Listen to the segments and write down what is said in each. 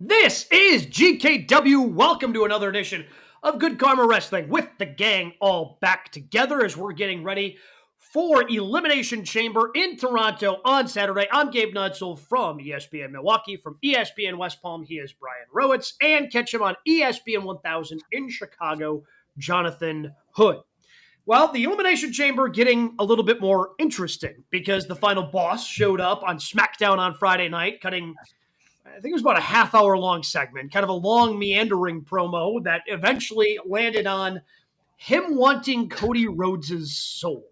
This is GKW. Welcome to another edition of Good Karma Wrestling with the gang all back together as we're getting ready for Elimination Chamber in Toronto on Saturday. I'm Gabe Neitzel from ESPN Milwaukee. From ESPN West Palm, he is Brian Rowitz. And catch him on ESPN 1000 in Chicago, Jonathan Hood. Well, the Elimination Chamber getting a little bit more interesting because the final boss showed up on SmackDown on Friday night, cutting, I think it was about a half-hour long segment, kind of a long meandering promo that eventually landed on him wanting Cody Rhodes' soul.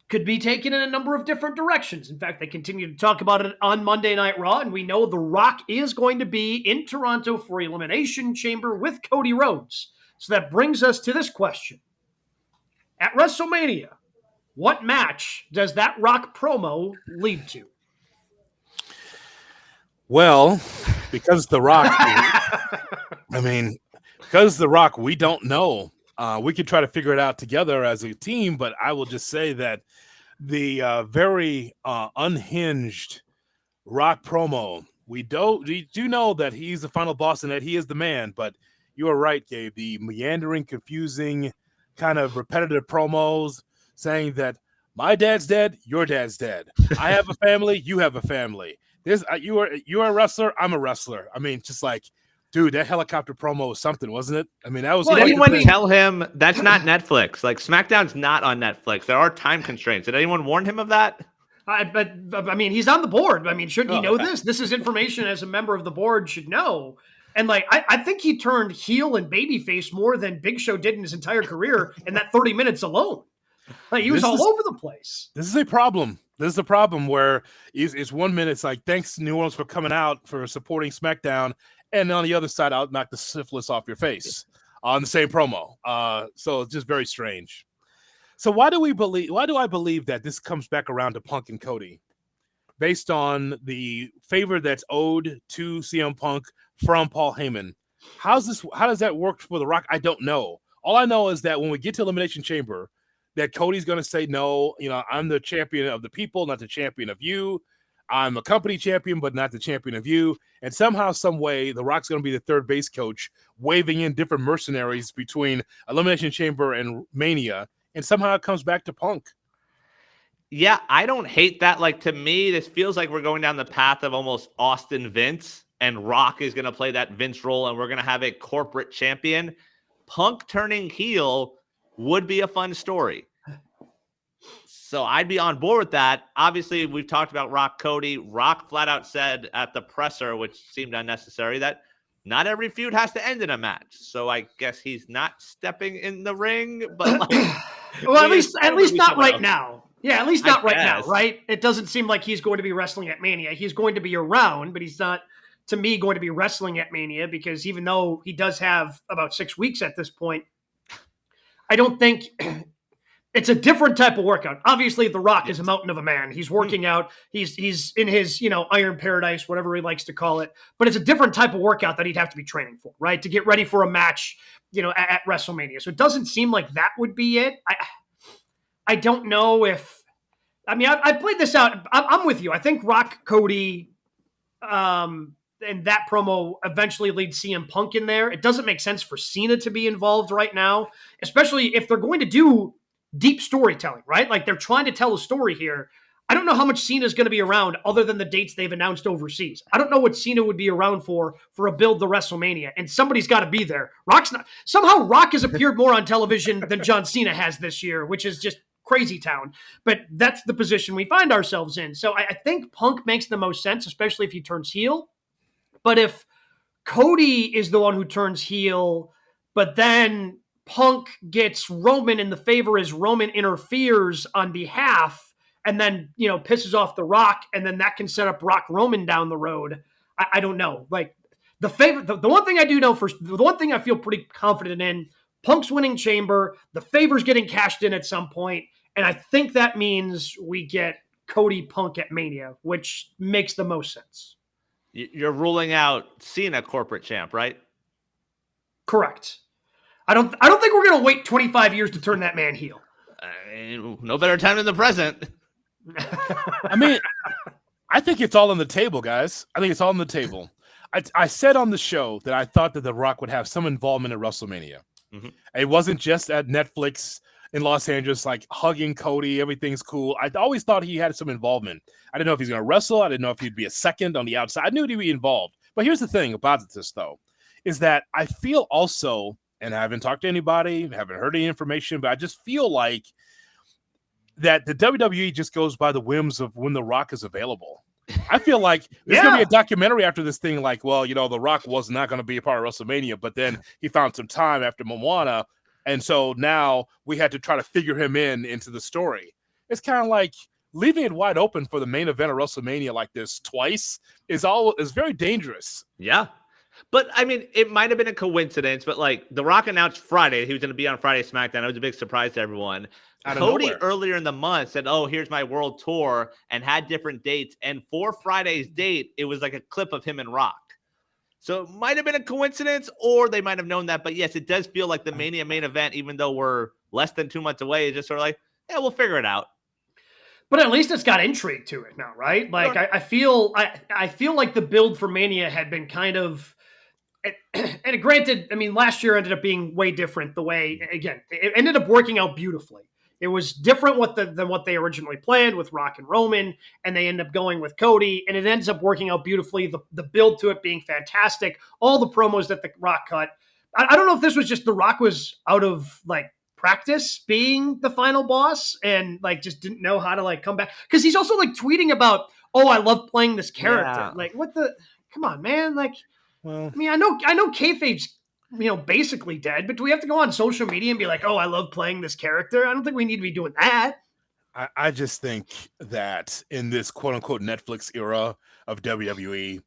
Could be taken in a number of different directions. In fact, they continue to talk about it on Monday Night Raw, and we know The Rock is going to be in Toronto for Elimination Chamber with Cody Rhodes. So that brings us to this question. At WrestleMania, what match does that Rock promo lead to? Well, because The Rock, because The Rock, we don't know. We could try to figure it out together as a team, but I will just say that the very unhinged Rock promo, we do know that he's the final boss and that he is the man, but you are right, Gabe. The meandering, confusing, kind of repetitive promos saying that my dad's dead, your dad's dead. I have a family, you have a family. You're a wrestler, I'm a wrestler. I mean, just like, dude, that helicopter promo was something, wasn't it? I mean, that was. Well, did anyone tell him that's not Netflix? Like, SmackDown's not on Netflix. There are time constraints. Did anyone warn him of that? But I mean, he's on the board. I mean, shouldn't he know this? This is information as a member of the board should know. And like, I think he turned heel and babyface more than Big Show did in his entire career in that 30 minutes alone. Like, he was all over the place. This is a problem. This is a problem where it's 1 minute, it's like, thanks, New Orleans, for coming out, for supporting SmackDown. And on the other side, I'll knock the syphilis off your face on the same promo. So it's just very strange. So why do I believe that this comes back around to Punk and Cody? Based on the favor that's owed to CM Punk from Paul Heyman. How does that work for The Rock? I don't know. All I know is that when we get to Elimination Chamber, that Cody's going to say, no, I'm the champion of the people, not the champion of you. I'm a company champion, but not the champion of you. And somehow, some way, The Rock's going to be the third base coach, waving in different mercenaries between Elimination Chamber and Mania. And somehow it comes back to Punk. Yeah, I don't hate that. Like, to me, this feels like we're going down the path of almost Austin Vince, and Rock is going to play that Vince role, and we're going to have a corporate champion. Punk turning heel would be a fun story. So I'd be on board with that. Obviously, we've talked about Rock Cody. Rock flat out said at the presser, which seemed unnecessary, that not every feud has to end in a match. So I guess he's not stepping in the ring, but like, well, at least not right now. Yeah, at least not right now, right? It doesn't seem like he's going to be wrestling at Mania. He's going to be around, but he's not, to me, going to be wrestling at Mania because even though he does have about 6 weeks at this point, I don't think it's a different type of workout. Obviously, The Rock is a mountain of a man. He's working out. He's in his, iron paradise, whatever he likes to call it. But it's a different type of workout that he'd have to be training for, right? To get ready for a match, at WrestleMania. So it doesn't seem like that would be it. I don't know if – I played this out. I'm with you. I think Rock Cody and that promo eventually leads CM Punk in there. It doesn't make sense for Cena to be involved right now, especially if they're going to do deep storytelling, right? Like they're trying to tell a story here. I don't know how much Cena is going to be around other than the dates they've announced overseas. I don't know what Cena would be around for a build to WrestleMania, and somebody's got to be there. Somehow Rock has appeared more on television than John Cena has this year, which is just crazy town, but that's the position we find ourselves in. So I think Punk makes the most sense, especially if he turns heel. But if Cody is the one who turns heel, but then Punk gets Roman in the favor as Roman interferes on behalf and then, pisses off The Rock, and then that can set up Rock Roman down the road. I don't know. Like the one thing I do know the one thing I feel pretty confident in, Punk's winning Chamber, the favor's getting cashed in at some point. And I think that means we get Cody Punk at Mania, which makes the most sense. You're ruling out Cena corporate champ, right? Correct. I don't think we're going to wait 25 years to turn that man heel. No better time than the present. I think it's all on the table, guys. I think it's all on the table. I said on the show that I thought that The Rock would have some involvement in WrestleMania. Mm-hmm. It wasn't just at Netflix in Los Angeles, like hugging Cody, everything's cool. I always thought he had some involvement. I didn't know if he's going to wrestle. I didn't know if he'd be a second on the outside. I knew he'd be involved. But here's the thing about this, though, is that I feel also, and I haven't talked to anybody, haven't heard any information, but I just feel like that the WWE just goes by the whims of when The Rock is available. I feel like there's going to be a documentary after this thing, like, well, The Rock was not going to be a part of WrestleMania, but then he found some time after Moana, and so now we had to try to figure him into the story. It's kind of like leaving it wide open for the main event of WrestleMania like this twice is very dangerous. Yeah. But I mean, it might have been a coincidence, but like The Rock announced Friday, he was going to be on Friday SmackDown. It was a big surprise to everyone. Cody earlier in the month said, "Oh, here's my world tour," and had different dates. And for Friday's date, it was like a clip of him and Rock. So it might have been a coincidence, or they might have known that. But yes, it does feel like the Mania main event, even though we're less than 2 months away, is just sort of like, yeah, we'll figure it out. But at least it's got intrigue to it now, right? Like I feel like the build for Mania had been kind of, and granted, I mean, last year ended up being way different. The way, again, it ended up working out beautifully. It was different than what they originally planned with Rock and Roman, and they end up going with Cody, and it ends up working out beautifully. The build to it being fantastic, all the promos that the Rock cut. I don't know if this was just the Rock was out of like practice being the final boss and like just didn't know how to like come back, because he's also like tweeting about, oh, I love playing this character. Yeah. Like, what the? Come on, man! Like, well, I mean, I know kayfabe's basically dead, but do we have to go on social media and be like, oh, I love playing this character? I don't think we need to be doing that. I just think that in this quote unquote Netflix era of WWE,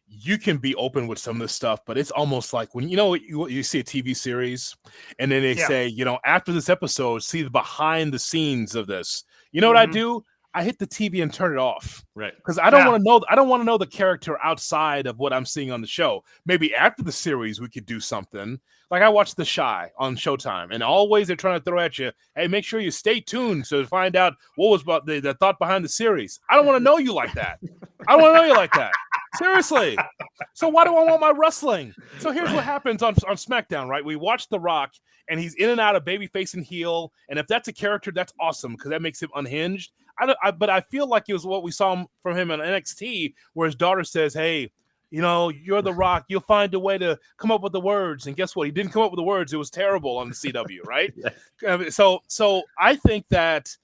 you can be open with some of this stuff, but it's almost like when you see a TV series and then they say, after this episode, see the behind the scenes of this. You know what I do? I hit the TV and turn it off. Right. Because I don't want to know. I don't want to know the character outside of what I'm seeing on the show. Maybe after the series, we could do something. Like I watched The Chi on Showtime, and always they're trying to throw at you, hey, make sure you stay tuned to find out what was about the thought behind the series. I don't want to know you like that. I don't want to know you like that. Seriously. So why do I want my wrestling? So here's what happens on SmackDown, right? We watch The Rock, and he's in and out of babyface and heel. And if that's a character, that's awesome because that makes him unhinged. But I feel like it was what we saw from him in NXT, where his daughter says, hey, you're The Rock. You'll find a way to come up with the words. And guess what? He didn't come up with the words. It was terrible on the CW, right? So I think that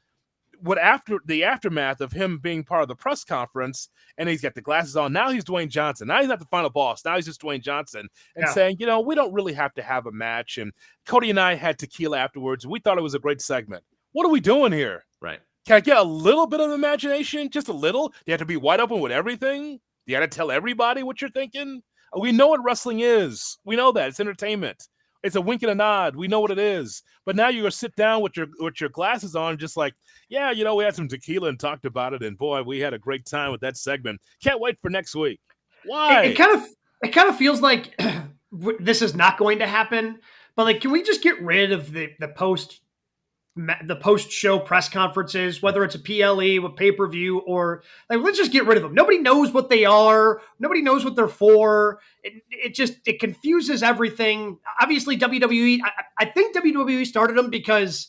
after the aftermath of him being part of the press conference, and he's got the glasses on, now he's Dwayne Johnson. Now he's not the final boss. Now he's just Dwayne Johnson and saying, we don't really have to have a match. And Cody and I had tequila afterwards. And we thought it was a great segment. What are we doing here? Right. Can I get a little bit of imagination? Just a little? Do you have to be wide open with everything? Do you got to tell everybody what you're thinking? We know what wrestling is. We know that. It's entertainment. It's a wink and a nod. We know what it is. But now you're going to sit down with your glasses on just like, we had some tequila and talked about it. And boy, we had a great time with that segment. Can't wait for next week. Why? It kind of feels like this is not going to happen. But like, can we just get rid of the post-show press conferences, whether it's a PLE with pay-per-view or like, let's just get rid of them. Nobody knows what they are. Nobody knows what they're for. It confuses everything. Obviously WWE, I think WWE started them because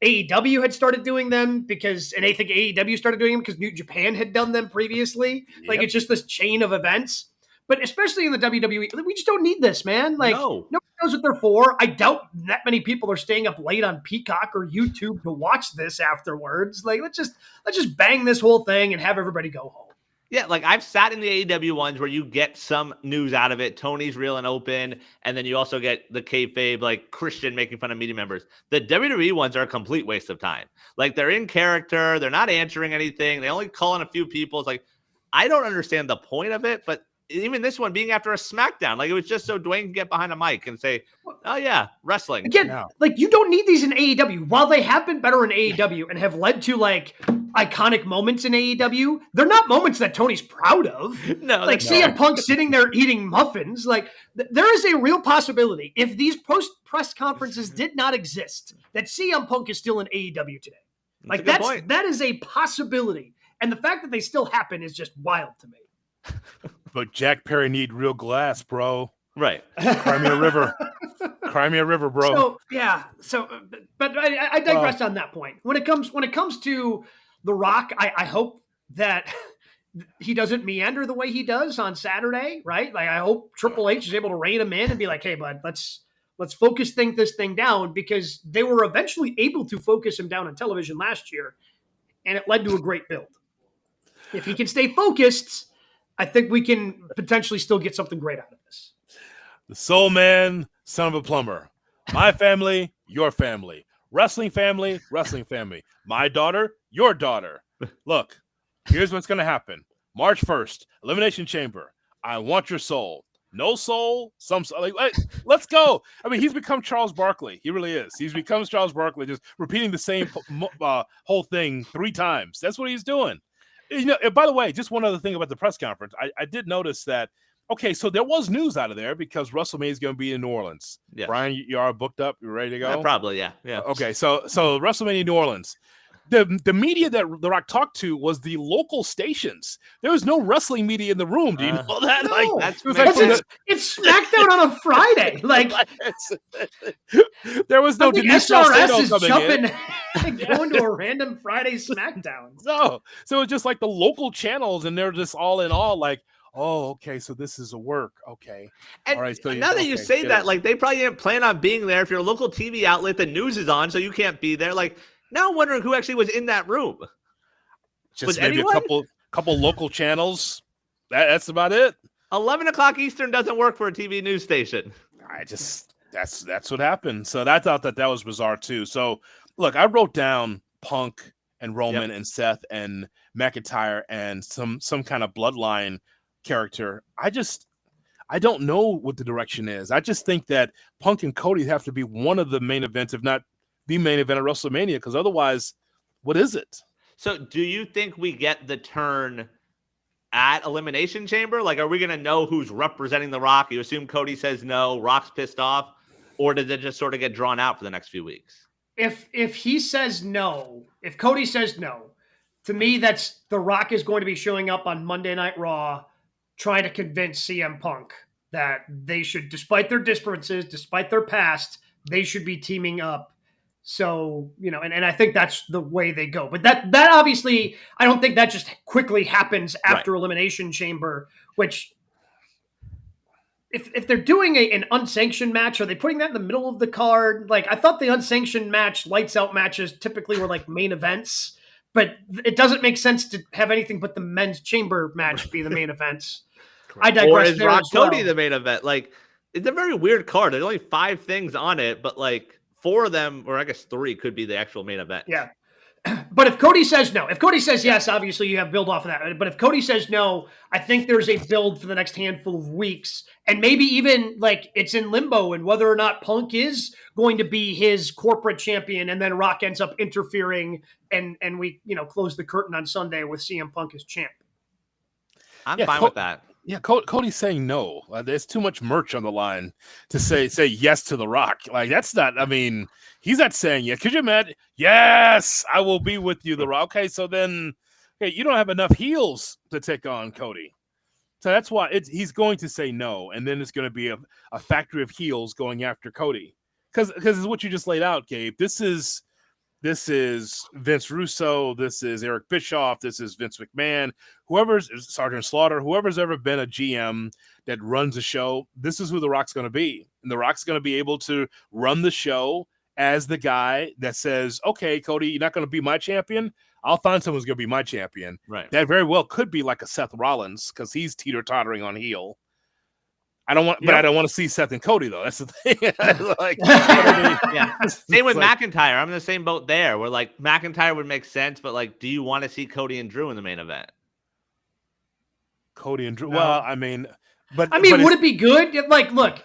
AEW had started doing them and I think AEW started doing them because New Japan had done them previously. Yep. Like it's just this chain of events. But especially in the WWE, we just don't need this, man. Like, nobody knows what they're for. I doubt that many people are staying up late on Peacock or YouTube to watch this afterwards. Like, let's just bang this whole thing and have everybody go home. Yeah, like I've sat in the AEW ones where you get some news out of it. Tony's real and open, and then you also get the kayfabe, like Christian making fun of media members. The WWE ones are a complete waste of time. Like they're in character, they're not answering anything. They only call in a few people. It's like I don't understand the point of it, but even this one being after a SmackDown, like it was just so Dwayne can get behind a mic and say, oh yeah, wrestling. Again, like you don't need these in AEW. While they have been better in AEW and have led to like iconic moments in AEW, they're not moments that Tony's proud of. No, like CM Punk sitting there eating muffins. Like there is a real possibility if these post-press conferences did not exist, that CM Punk is still in AEW today. Like that is a possibility. And the fact that they still happen is just wild to me. But Jack Perry need real glass, bro. Right. Cry me a river. Cry me a river, bro. So yeah. So, but I digress on that point. When it comes to The Rock, I hope that he doesn't meander the way he does on Saturday, right? Like I hope Triple H is able to rein him in and be like, hey, bud, let's focus this thing down, because they were eventually able to focus him down on television last year, and it led to a great build. If he can stay focused, I think we can potentially still get something great out of this. The Soul Man, son of a plumber. My family, your family. Wrestling family, wrestling family. My daughter, your daughter. Look, here's what's going to happen. March 1st, Elimination Chamber. I want your soul. No soul, some soul. Like, let's go. I mean, he's become Charles Barkley. He really is. He's become Charles Barkley, just repeating the same whole thing 3 times. That's what he's doing. You know, by the way, just one other thing about the press conference. I did notice that. Okay, so there was news out of there because WrestleMania is going to be in New Orleans. Yes. Brian, you are booked up. You ready to go? Yeah, probably, yeah. Okay, so WrestleMania New Orleans. The media that The Rock talked to was the local stations. There was no wrestling media in the room. Do you know that? No, like, it's SmackDown on a Friday. Like there was no Denise SRS is coming jumping in. going to a random Friday SmackDown. No, so it's just like the local channels, and they're just all in all like, oh, okay, so this is a work. Okay. And all right, so now that you say that, like they probably didn't plan on being there. If you're a local TV outlet, the news is on, so you can't be there. Like now I'm wondering who actually was in that room. Just was maybe anyone? a couple local channels. That's about it. 11 o'clock Eastern doesn't work for a TV news station. That's what happened. So I thought that was bizarre too. So look, I wrote down Punk and Roman and Seth and McIntyre and some kind of bloodline character. I don't know what the direction is. I just think that Punk and Cody have to be one of the main events, if not the main event of WrestleMania, because otherwise, what is it? So do you think we get the turn at Elimination Chamber? Like, are we going to know who's representing The Rock? You assume Cody says no, Rock's pissed off, or does it just sort of get drawn out for the next few weeks? If he says no, if Cody says no, to me, that's The Rock is going to be showing up on Monday Night Raw trying to convince CM Punk that they should, despite their differences, despite their past, they should be teaming up. So, you know, and I think that's the way they go. But that obviously, I don't think that just quickly happens after Elimination Chamber, which if they're doing an unsanctioned match, are they putting that in the middle of the card? Like, I thought the unsanctioned match, lights out matches typically were like main events, but it doesn't make sense to have anything but the men's chamber match be the main events. I digress. Or is Rock Cody the main event? Like, it's a very weird card. There's only 5 things on it, but like 4 of them, or I guess 3, could be the actual main event. Yeah. But if Cody says no, if Cody says yes, obviously you have build off of that. But if Cody says no, I think there's a build for the next handful of weeks. And maybe even like it's in limbo and whether or not Punk is going to be his corporate champion, and then Rock ends up interfering and we, you know, close the curtain on Sunday with CM Punk as champ. I'm fine with that. Yeah, Cody's saying no. There's too much merch on the line to say yes to The Rock. Like, that's not, I mean, he's not saying yes. Could you imagine? Yes, I will be with you, The Rock. Okay, so then, you don't have enough heels to take on Cody. So that's why he's going to say no, and then it's going to be a factory of heels going after Cody. Because it's what you just laid out, Gabe. This is Vince Russo. This is Eric Bischoff. This is Vince McMahon. Whoever's Sergeant Slaughter, whoever's ever been a GM that runs a show, this is who The Rock's going to be. And The Rock's going to be able to run the show as the guy that says, okay, Cody, you're not going to be my champion. I'll find someone who's going to be my champion. Right. That very well could be like a Seth Rollins because he's teeter-tottering on heel. But I don't want to see Seth and Cody though. That's the thing. Same with McIntyre. I'm in the same boat there. Where like McIntyre would make sense, but like, do you want to see Cody and Drew in the main event? Cody and Drew. No. Well, I mean, would it be good? Like, look,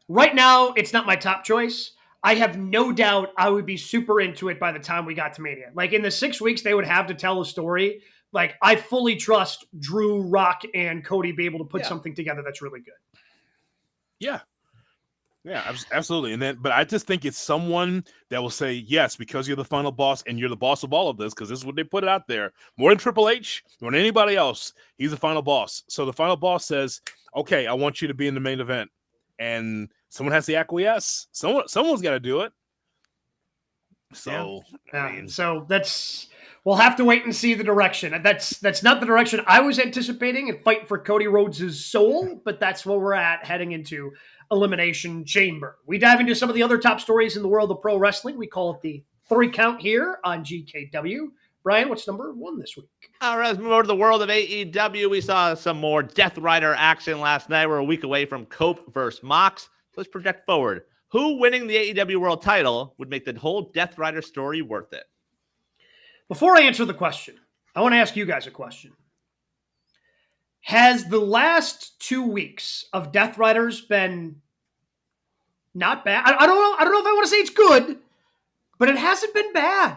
right now it's not my top choice. I have no doubt I would be super into it by the time we got to Mania. Like in the 6 weeks they would have to tell a story. Like I fully trust Drew, Rock, and Cody be able to put something together that's really good. Yeah. Yeah, absolutely. And then, but I just think it's someone that will say, yes, because you're the final boss and you're the boss of all of this, because this is what they put it out there. More than Triple H, more than anybody else, he's the final boss. So the final boss says, okay, I want you to be in the main event. And someone has to acquiesce. Someone's got to do it. So, yeah. I mean, So we'll have to wait and see the direction. That's not the direction I was anticipating and fight for Cody Rhodes' soul, but that's where we're at heading into Elimination Chamber. We dive into some of the other top stories in the world of pro wrestling. We call it the 3 count here on GKW. Brian, what's number 1 this week? All right, let's move over to the world of AEW. We saw some more Death Rider action last night. We're a week away from Cope versus Mox. So let's project forward. Who winning the AEW World Title would make the whole Death Rider story worth it? Before I answer the question, I want to ask you guys a question. Has the last 2 weeks of Death Riders been not bad? I don't know if I want to say it's good, but it hasn't been bad.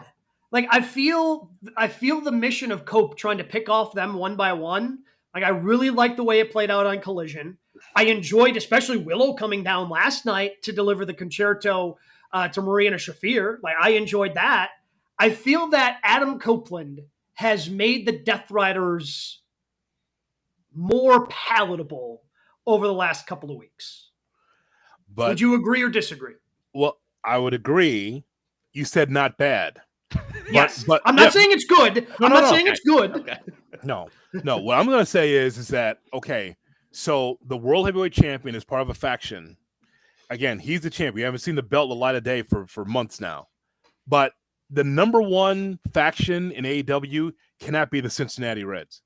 Like I feel the mission of Cope trying to pick off them one by one. Like I really like the way it played out on Collision. I enjoyed, especially Willow coming down last night to deliver the concerto to Marina Shafir. Like I enjoyed that. I feel that Adam Copeland has made the Death Riders more palatable over the last couple of weeks. but would you agree or disagree? Well, I would agree. You said not bad. Yes, but I'm not saying it's good. I'm not saying it's good. Okay. No. What I'm going to say is that, okay, so the World Heavyweight Champion is part of a faction. Again, he's the champion. We haven't seen the belt the light of day for months now. But the number 1 faction in AEW cannot be the Cincinnati Reds.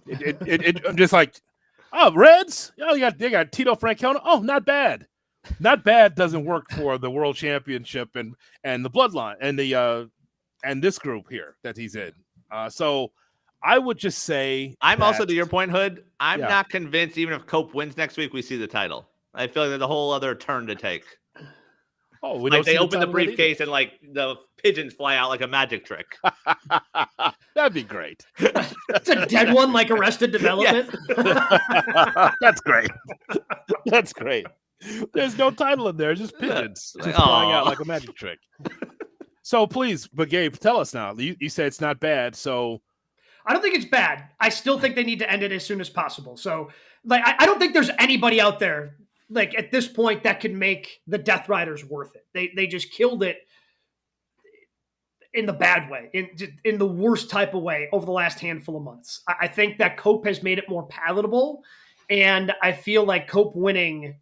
It just like, oh, Reds? Oh, they got Tito Francona. Oh, not bad. Not bad doesn't work for the World Championship and the Bloodline and this group here that he's in. So I would just say I'm also, to your point, Hood, I'm not convinced even if Cope wins next week, we see the title. I feel like there's a whole other turn to take. Oh, we like don't they open the briefcase and like the pigeons fly out like a magic trick. That'd be great. It's a dead one like Arrested Development. That's great. That's great. There's no title in there, just pigeons just flying out like a magic trick. So please, but Gabe, tell us now. You say it's not bad, so I don't think it's bad. I still think they need to end it as soon as possible. So, like, I don't think there's anybody out there, like, at this point that can make the Death Riders worth it. They just killed it in the bad way, in the worst type of way over the last handful of months. I think that Cope has made it more palatable, and I feel like Cope winning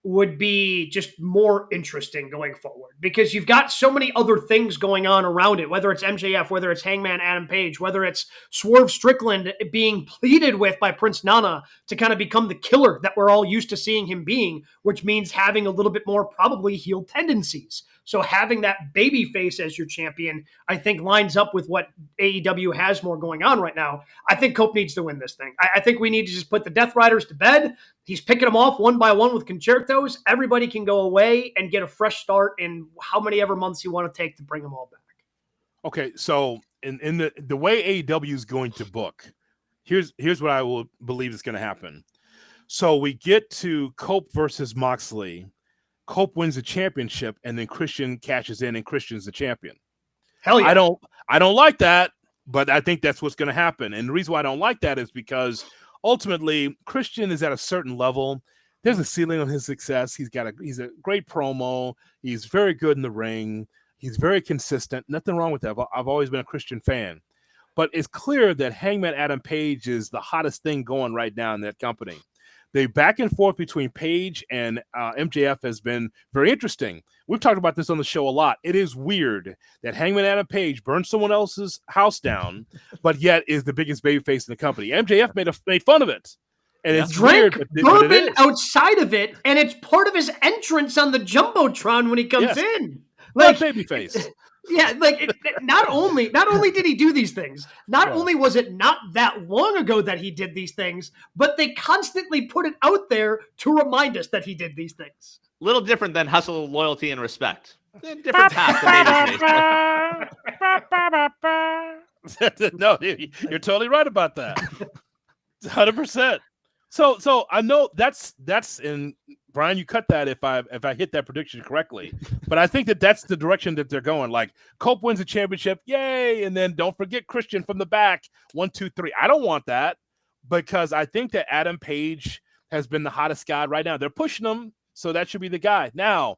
would be just more interesting going forward because you've got so many other things going on around it, whether it's MJF, whether it's Hangman Adam Page, whether it's Swerve Strickland being pleaded with by Prince Nana to kind of become the killer that we're all used to seeing him being, which means having a little bit more probably heel tendencies. So having that baby face as your champion, I think lines up with what AEW has more going on right now. I think Cope needs to win this thing. I think we need to just put the Death Riders to bed. He's picking them off one by one with concertos. Everybody can go away and get a fresh start in how many ever months you want to take to bring them all back. Okay, so in the way AEW is going to book, here's what I will believe is going to happen. So we get to Cope versus Moxley. Cope wins the championship, and then Christian cashes in, and Christian's the champion. Hell yeah! I don't like that, but I think that's what's going to happen. And the reason why I don't like that is because ultimately Christian is at a certain level. There's a ceiling on his success. He's a great promo. He's very good in the ring. He's very consistent. Nothing wrong with that. I've always been a Christian fan. But it's clear that Hangman Adam Page is the hottest thing going right now in that company. The back and forth between Page and MJF has been very interesting. We've talked about this on the show a lot. It is weird that Hangman Adam Page burned someone else's house down, but yet is the biggest babyface in the company. MJF made fun of it. And it's drank weird, bourbon outside of it, and it's part of his entrance on the Jumbotron when he comes in. Like babyface. Yeah, like not only did he do these things, not only was it not that long ago that he did these things, but they constantly put it out there to remind us that he did these things. Little different than hustle, loyalty, and respect. Different path to babyface. No, you're totally right about that. 100%. So I know that's in Brian, you cut that if I hit that prediction correctly. But I think that's the direction that they're going. Like, Cope wins the championship, yay! And then don't forget Christian from the back, 1, 2, 3. I don't want that because I think that Adam Page has been the hottest guy right now. They're pushing him, so that should be the guy. Now,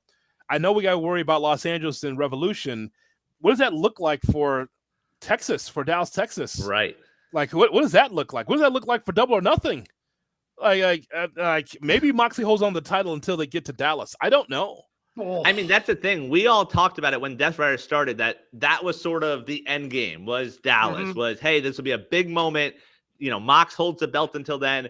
I know we got to worry about Los Angeles and Revolution. What does that look like for Texas, for Dallas, Texas? Right. Like, what does that look like? What does that look like for Double or Nothing? Like maybe Moxley holds on the title until they get to Dallas. I don't know. I mean, that's the thing. We all talked about it when Death Rider started, that was sort of the end game, was Dallas, was, hey, this will be a big moment. You know, Mox holds the belt until then.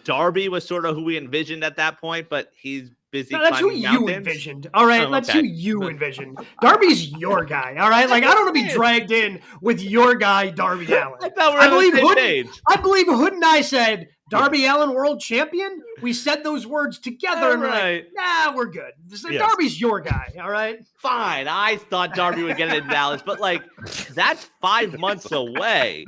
Darby was sort of who we envisioned at that point, but he's busy no, that's who climbing mountains. You envisioned. All right, that's who you envisioned. Darby's your guy. All right, like I don't want to be dragged in with your guy, Darby Allin. I thought we were on the same page. I believe Hood and I said Darby Allin world champion. We said those words together, and we're like, nah, we're good. So Darby's your guy. All right, fine. I thought Darby would get it in Dallas, but like that's 5 months away.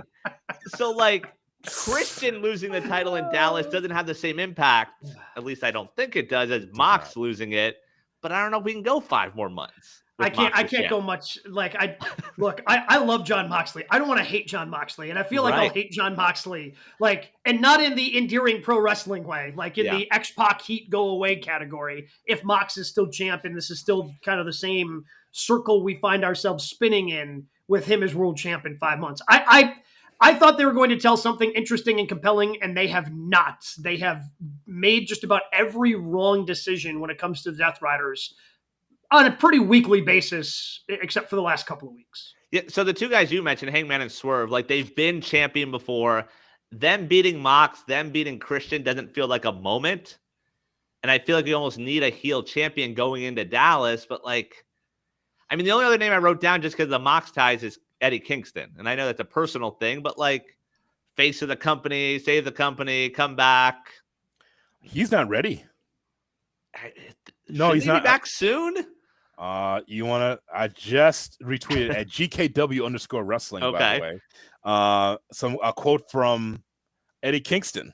So like, Christian losing the title in Dallas doesn't have the same impact, at least I don't think it does, as Mox losing it. But I don't know if we can go 5 more months. I can't go much. Like I love Jon Moxley. I don't want to hate Jon Moxley, and I feel like I'll hate Jon Moxley, like, and not in the endearing pro wrestling way, like in the X-Pac heat go away category. If Mox is still champ, and this is still kind of the same circle we find ourselves spinning in with him as world champ in 5 months. I thought they were going to tell something interesting and compelling, and they have not. They have made just about every wrong decision when it comes to the Death Riders on a pretty weekly basis, except for the last couple of weeks. Yeah, so the two guys you mentioned, Hangman and Swerve, like they've been champion before. Them beating Mox, them beating Christian doesn't feel like a moment. And I feel like you almost need a heel champion going into Dallas. But like, I mean, the only other name I wrote down just because of the Mox ties is Eddie Kingston. And I know that's a personal thing, but like, face of the company, save the company, come back. He's not ready. No, he's not. Be back soon? You want to? I just retweeted at GKW_wrestling, by the way. A quote from Eddie Kingston.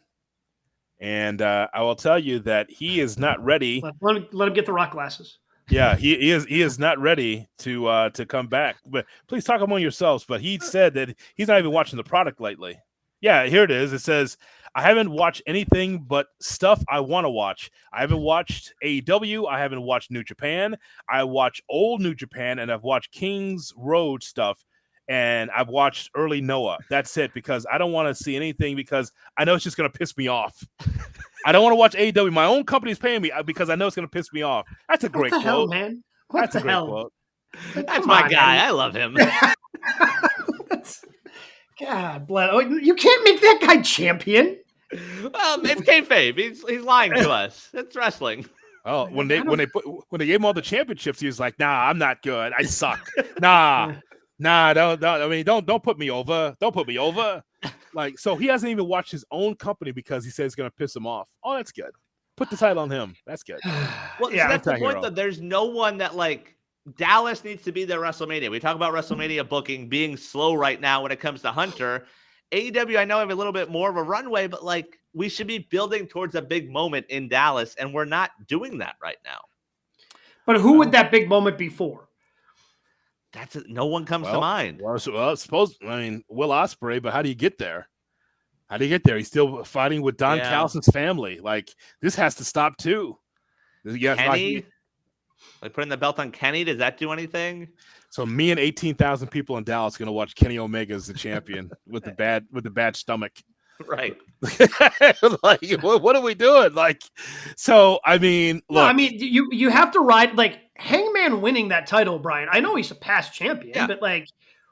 And I will tell you that he is not ready. Let him get the rock glasses. Yeah, he is not ready to come back. But please talk among yourselves. But he said that he's not even watching the product lately. Yeah, here it is. It says, I haven't watched anything but stuff I want to watch. I haven't watched AEW. I haven't watched New Japan. I watch old New Japan, and I've watched King's Road stuff, and I've watched early Noah. That's it, because I don't want to see anything because I know it's just going to piss me off. I don't want to watch AEW. My own company's paying me because I know it's going to piss me off. That's a great quote. Hell, man? What the hell? Quote. That's my guy. I love him. God bless. You can't make that guy champion. Well, it's kayfabe. He's lying to us. It's wrestling. Oh, when they gave him all the championships, he was like, "Nah, I'm not good. I suck. Nah, don't. I mean, don't put me over. Don't put me over." Like, so he hasn't even watched his own company because he says it's gonna piss him off. Oh, that's good. Put the title on him. That's good. Well, yeah, so that's the point. Though, there's no one that like. Dallas needs to be their WrestleMania. We talk about WrestleMania booking being slow right now when it comes to Hunter. AEW, I know, have a little bit more of a runway, but like we should be building towards a big moment in Dallas, and we're not doing that right now. But who would that big moment be for? No one comes to mind. Will Ospreay, but how do you get there? How do you get there? He's still fighting with Don Callison's family. Like, this has to stop too. Kenny? Like putting the belt on Kenny, does that do anything? So me and 18,000 people in Dallas are going to watch Kenny Omega as the champion with the bad stomach. Right. Like, what are we doing? Like, so, I mean, look. No, I mean, you have to ride, like, Hangman winning that title, Brian. I know he's a past champion, but, like,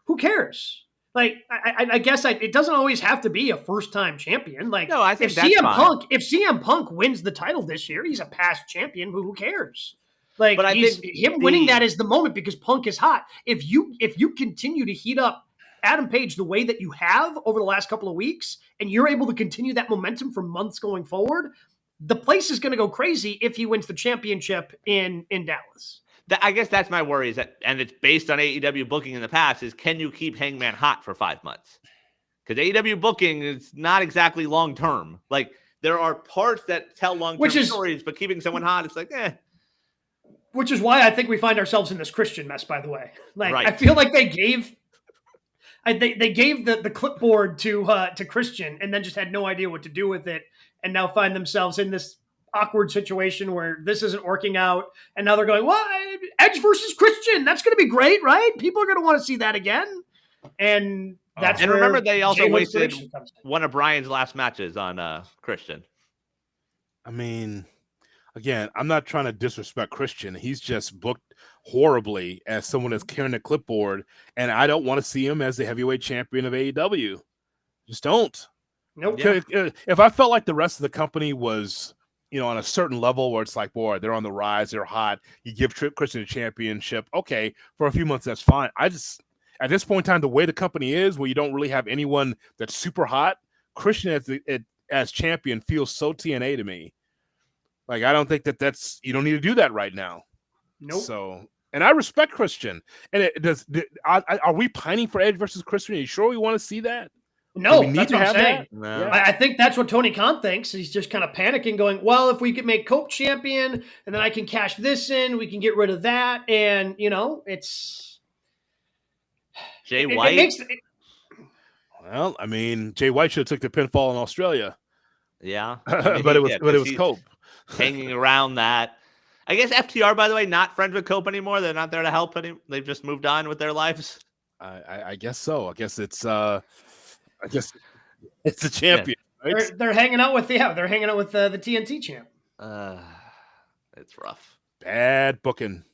who cares? Like, I guess it doesn't always have to be a first-time champion. Like, no, I think if CM Punk wins the title this year, he's a past champion, but who cares? Like, but him winning that is the moment because Punk is hot. If you continue to heat up Adam Page the way that you have over the last couple of weeks, and you're able to continue that momentum for months going forward, the place is going to go crazy if he wins the championship in Dallas. I guess that's my worry, is that, and it's based on AEW booking in the past, is can you keep Hangman hot for 5 months? Because AEW booking is not exactly long term. Like, there are parts that tell long-term stories, but keeping someone hot, it's like, Which is why I think we find ourselves in this Christian mess, by the way. Like, right. I feel like they gave the clipboard to Christian and then just had no idea what to do with it, and now find themselves in this awkward situation where this isn't working out, and now they're going, well, Edge versus Christian, that's going to be great, right? People are going to want to see that again. And that's and remember, they also wasted one of Brian's last matches on Christian. I mean, again, I'm not trying to disrespect Christian. He's just booked horribly as someone that's carrying the clipboard, and I don't want to see him as the heavyweight champion of AEW. Just don't. Nope. If I felt like the rest of the company was, on a certain level where it's like, boy, they're on the rise, they're hot, you give Christian a championship, okay, for a few months, that's fine. I just, at this point in time, the way the company is, where you don't really have anyone that's super hot, Christian as champion feels so TNA to me. Like, I don't think that's, you don't need to do that right now. Nope. So, and I respect Christian. And are we pining for Edge versus Christian? Are you sure we want to see that? No, that's what I'm saying. No. I think that's what Tony Khan thinks. He's just kind of panicking, going, well, if we could make Cope champion, and then I can cash this in, we can get rid of that. And, it's... Jay White? Well, I mean, Jay White should have took the pinfall in Australia. Yeah. but it was Cope. Hanging around that. I guess FTR, by the way, not friends with Cope anymore. They're not there to help anymore. They've just moved on with their lives. I guess so. I guess it's the champion. Yeah. Right? They're hanging out with the TNT champ. It's rough. Bad booking.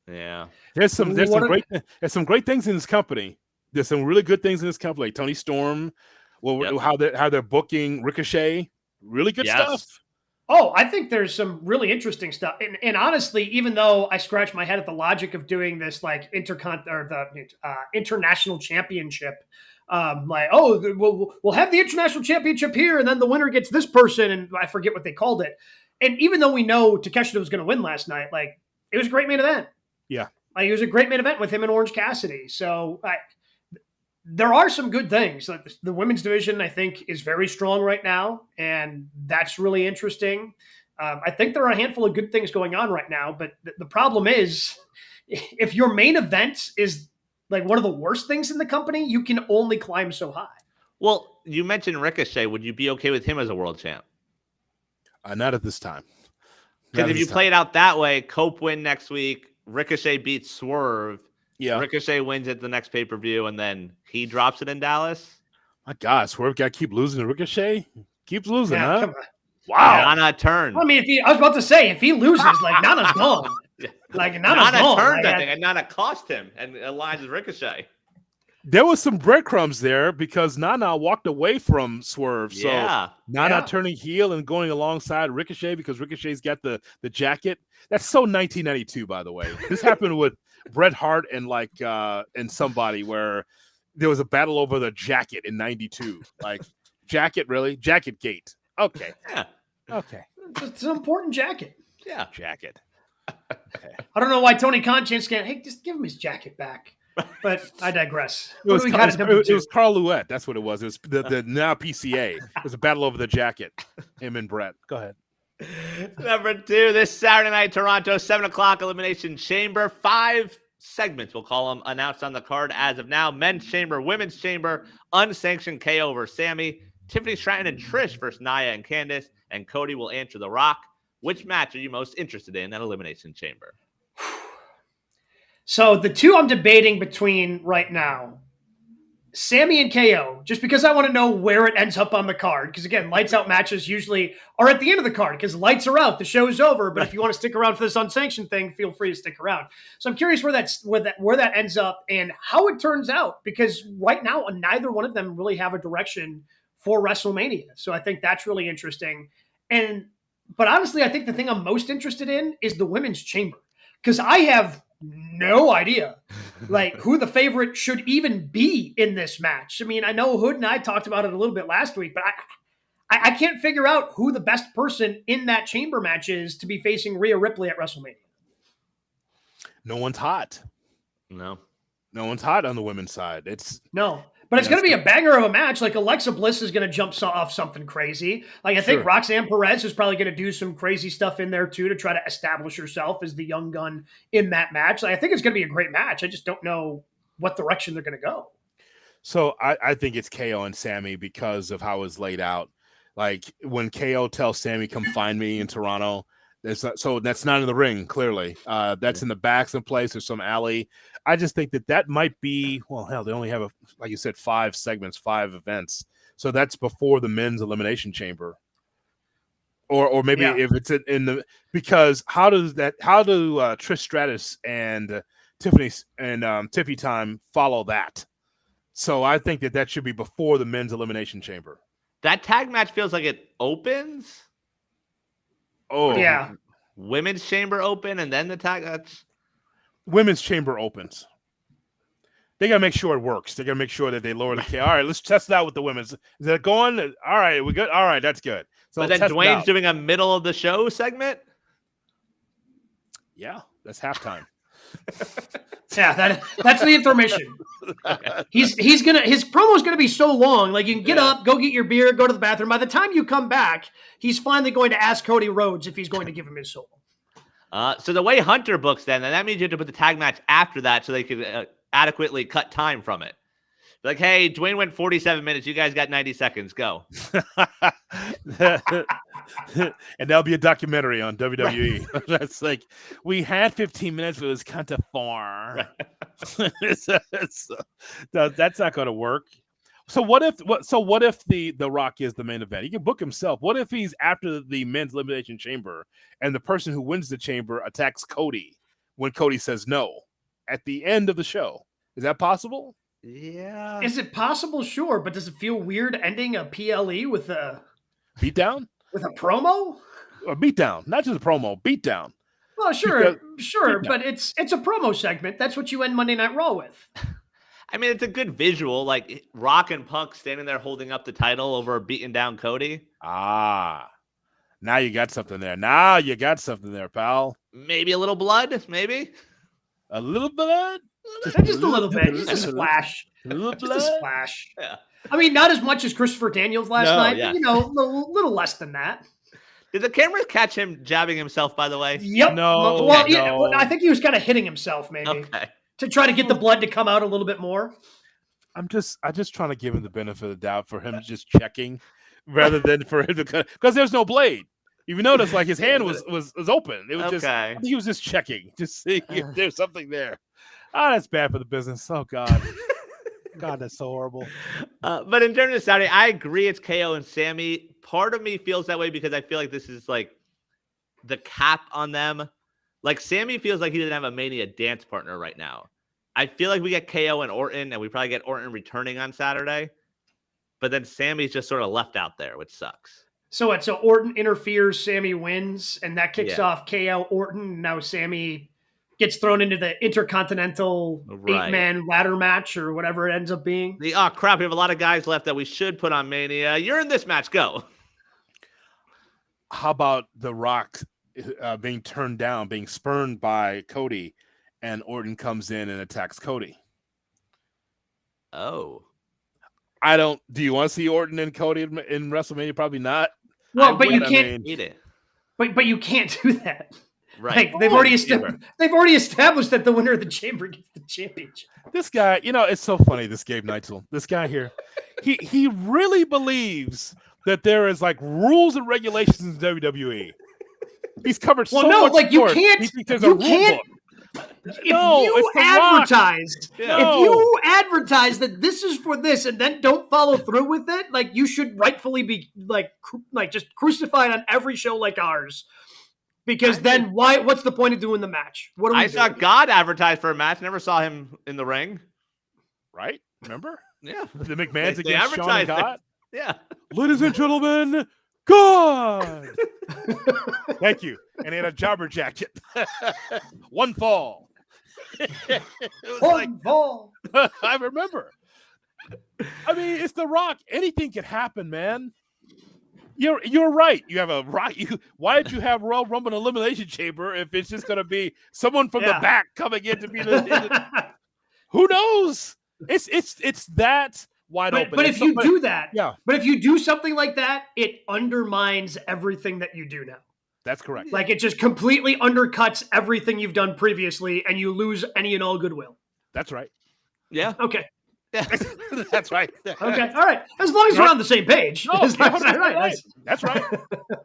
Yeah. There's some great things in this company. There's some really good things in this company. Like Tony Storm, how they're booking Ricochet. Really good stuff. Oh, I think there's some really interesting stuff. And honestly, even though I scratch my head at the logic of doing this like international championship, we'll have the international championship here, and then the winner gets this person, and I forget what they called it. And even though we know Takeshita was going to win last night, like, it was a great main event. Yeah. Like, it was a great main event with him and Orange Cassidy. So there are some good things. Like, the women's division, I think, is very strong right now, and that's really interesting. I think there are a handful of good things going on right now, but the problem is, if your main event is like one of the worst things in the company, you can only climb so high. Well, you mentioned Ricochet. Would you be okay with him as a world champ? Not at this time. Because if you play it out that way, Cope win next week, Ricochet beats Swerve. Yeah. Ricochet wins at the next pay-per-view, and then he drops it in Dallas. My God, Swerve got to keep losing to Ricochet? Keeps losing, huh? Come on. Wow. Nana turned. I mean, I was about to say, if he loses, like, Nana's gone. Like, Nana turned, I think, and Nana cost him and aligns with Ricochet. There was some breadcrumbs there because Nana walked away from Swerve. So Nana turning heel and going alongside Ricochet because Ricochet's got the jacket. That's so 1992, by the way. This happened with Bret Hart and somebody where there was a battle over the jacket in 92. Like, jacket, really? Jacket gate. Okay. Yeah. Okay. It's an important jacket. Yeah. Jacket. Okay. I don't know why Tony Khan can't, hey, just give him his jacket back. But I digress. It was Carl Ouellet. That's what it was. It was the now PCA. It was a battle over the jacket. Him and Brett. Go ahead. Number 2, this Saturday night, Toronto, 7 o'clock, Elimination Chamber. 5 segments, we'll call them, announced on the card as of now. Men's Chamber, Women's Chamber, Unsanctioned KO over Sammy, Tiffany Stratton and Trish versus Nia and Candice, and Cody will answer The Rock. Which match are you most interested in at Elimination Chamber? So the two I'm debating between right now, Sammy and KO, just because I want to know where it ends up on the card. Because again, lights out matches usually are at the end of the card because lights are out, the show's over. But if you want to stick around for this unsanctioned thing, feel free to stick around. So I'm curious where that ends up and how it turns out. Because right now, neither one of them really have a direction for WrestleMania. So I think that's really interesting. But honestly, I think the thing I'm most interested in is the Women's Chamber. Because I have no idea like who the favorite should even be in this match. I mean, I know Hood and I talked about it a little bit last week, but I can't figure out who the best person in that chamber match is to be facing Rhea Ripley at WrestleMania. No one's hot. No one's hot on the women's side. No, But it's going to be a banger of a match. Like Alexa Bliss is going to jump off something crazy. Like I think Roxanne Perez is probably going to do some crazy stuff in there too to try to establish herself as the young gun in that match. Like, I think it's going to be a great match. I just don't know what direction they're going to go. So I think it's KO and Sammy because of how it's laid out. Like when KO tells Sammy, "Come find me in Toronto." So that's not in the ring, clearly. That's in the back someplace or some alley. I just think that might be, well, hell, they only have, like you said, 5 segments, 5 events. So that's before the men's Elimination Chamber. Or maybe if it's in the, because how do Trish Stratus and Tiffy Time follow that? So I think that should be before the men's Elimination Chamber. That tag match feels like it opens. Oh yeah, Women's Chamber open and then the tag. Women's Chamber opens. They gotta make sure it works. They gotta make sure that they lower the K. All right, let's test it out with the women's. Is that going? All right, we good. All right, that's good. So but then Dwayne's doing a middle of the show segment. Yeah, that's halftime. Yeah, that's the intermission. Okay. His promo is gonna be so long. Like you can get up, go get your beer, go to the bathroom. By the time you come back, he's finally going to ask Cody Rhodes if he's going to give him his soul. So the way Hunter books, then that means you have to put the tag match after that so they could adequately cut time from it. Like, hey, Dwayne went 47 minutes. You guys got 90 seconds. Go. And that'll be a documentary on WWE. Right. That's like, we had 15 minutes, but it was kind of far. Right. That's not going to work. So what if the Rock is the main event? He can book himself. What if he's after the men's Elimination Chamber and the person who wins the chamber attacks Cody when Cody says no at the end of the show? Is that possible? Yeah. Is it possible? Sure. But does it feel weird ending a PLE with a beatdown? With a promo? A beatdown. Not just a promo, beatdown. Well, sure. But it's a promo segment. That's what you end Monday Night Raw with. I mean, it's a good visual, like Rock and Punk standing there holding up the title over beating down Cody. Ah, now you got something there. Now you got something there, pal. Maybe a little blood, maybe. A little blood? Just a little bit. Just a splash. Just a splash. Yeah. I mean, not as much as Christopher Daniels last night, but, a little less than that. Did the cameras catch him jabbing himself, by the way? Yep. No. Well, no. I think he was kind of hitting himself, maybe. Okay. To try to get the blood to come out a little bit more. I'm just trying to give him the benefit of the doubt for him just checking rather than for him to cut, because there's no blade. You notice like his hand was open. It was just, I think he was just checking, just seeing if there's something there. That's bad for the business. Oh God. God, that's so horrible. But in terms of Saturday, I agree it's KO and Sammy. Part of me feels that way because I feel like this is like the cap on them. Like Sammy feels like he doesn't have a Mania dance partner right now. I feel like we get KO and Orton, and we probably get Orton returning on Saturday. But then Sammy's just sort of left out there, which sucks. So Orton interferes, Sammy wins, and that kicks off KO Orton. Now Sammy gets thrown into the Intercontinental 8-man ladder match or whatever it ends up being. Oh, crap. We have a lot of guys left that we should put on Mania. You're in this match. Go. How about The Rock being turned down, being spurned by Cody, and Orton comes in and attacks Cody? Oh. Do you want to see Orton and Cody in WrestleMania? Probably not. Well, but you can't eat it. But you can't do that. Right. Like, they've already established that the winner of the chamber gets the championship. This guy, it's so funny, this Gabe Neitzel. This guy here, he really believes that there is like rules and regulations in WWE. He's covered so much like sports. you can't. There's a rule book. If you advertise that this is for this and then don't follow through with it, like you should rightfully be like just crucified on every show like ours. Because what's the point of doing the match? What are we doing? Saw God advertise for a match. Never saw him in the ring. Right? Remember? Yeah. The McMahon's against Shawn and God? Yeah. Ladies and gentlemen, God! Thank you. And he had a jobber jacket. One fall. One fall. I remember. I mean, it's The Rock. Anything can happen, man. You're right. You have a right. Why did you have Royal Rumble Elimination Chamber if it's just going to be someone from the back coming in to be the who knows? It's that wide open. But if you do that, yeah. But if you do something like that, it undermines everything that you do now. That's correct. Like it just completely undercuts everything you've done previously, and you lose any and all goodwill. That's right. Yeah. Okay. Yeah. That's right. Okay. All right. As long as we're on the same page. No, That's right. That's right.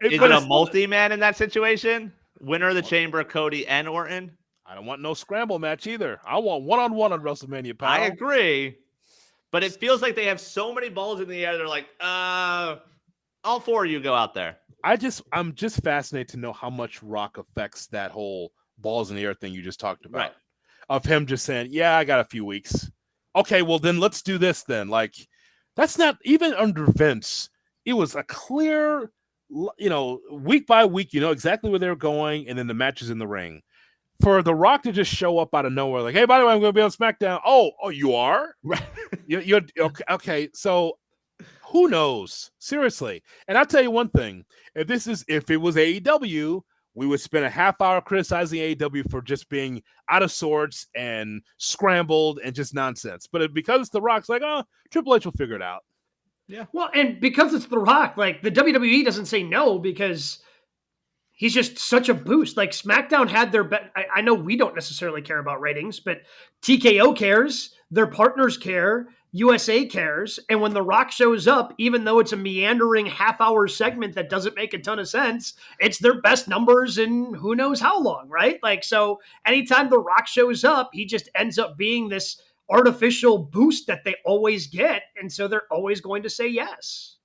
Is it a multi-man in that situation? Winner of the Chamber, Cody and Orton? I don't want no scramble match either. I want one-on-one on WrestleMania, pal. I agree. But it feels like they have so many balls in the air. They're like, all four of you go out there. I'm just fascinated to know how much Rock affects that whole balls in the air thing you just talked about. Right. Of him just saying, yeah, I got a few weeks. Okay, well then let's do this then. Like, that's not even under Vince. It was a clear, week by week, exactly where they're going, and then the matches in the ring. For The Rock to just show up out of nowhere, like, hey, by the way, I'm going to be on SmackDown. Oh, you are? Right. You're okay. So who knows? Seriously. And I'll tell you one thing. If it was AEW, we would spend a half hour criticizing AEW for just being out of sorts and scrambled and just nonsense. But because it's The Rock's like, Triple H will figure it out. Yeah. Well, and because it's The Rock, like the WWE doesn't say no because he's just such a boost. Like SmackDown had their I know we don't necessarily care about ratings, but TKO cares, their partners care, USA cares. And when The Rock shows up, even though it's a meandering half-hour segment that doesn't make a ton of sense, it's their best numbers in who knows how long, right? Like, so anytime The Rock shows up, he just ends up being this artificial boost that they always get. And so they're always going to say yes.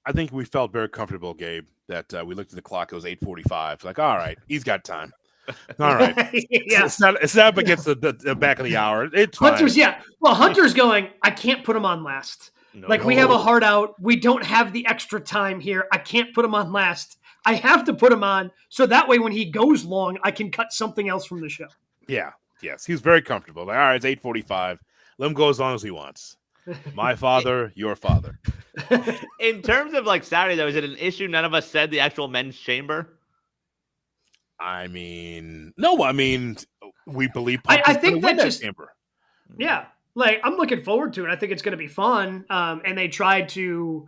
I think we felt very comfortable, Gabe, that we looked at the clock. It was 8:45. It's like, all right, he's got time. All right. Yeah. It's not up against the back of the hour. It's fine. Hunter's, yeah. Well, Hunter's going, I can't put him on last. We have a hard out. We don't have the extra time here. I can't put him on last. I have to put him on. So that way, when he goes long, I can cut something else from the show. Yeah. Yes. He's very comfortable. Like, all right, it's 8:45. Let him go as long as he wants. My father, your father. In terms of like Saturday, though, is it an issue? None of us said the actual men's chamber. I mean, no. I mean, we believe. I think that just chamber. Yeah, like I'm looking forward to it. I think it's going to be fun. And they tried to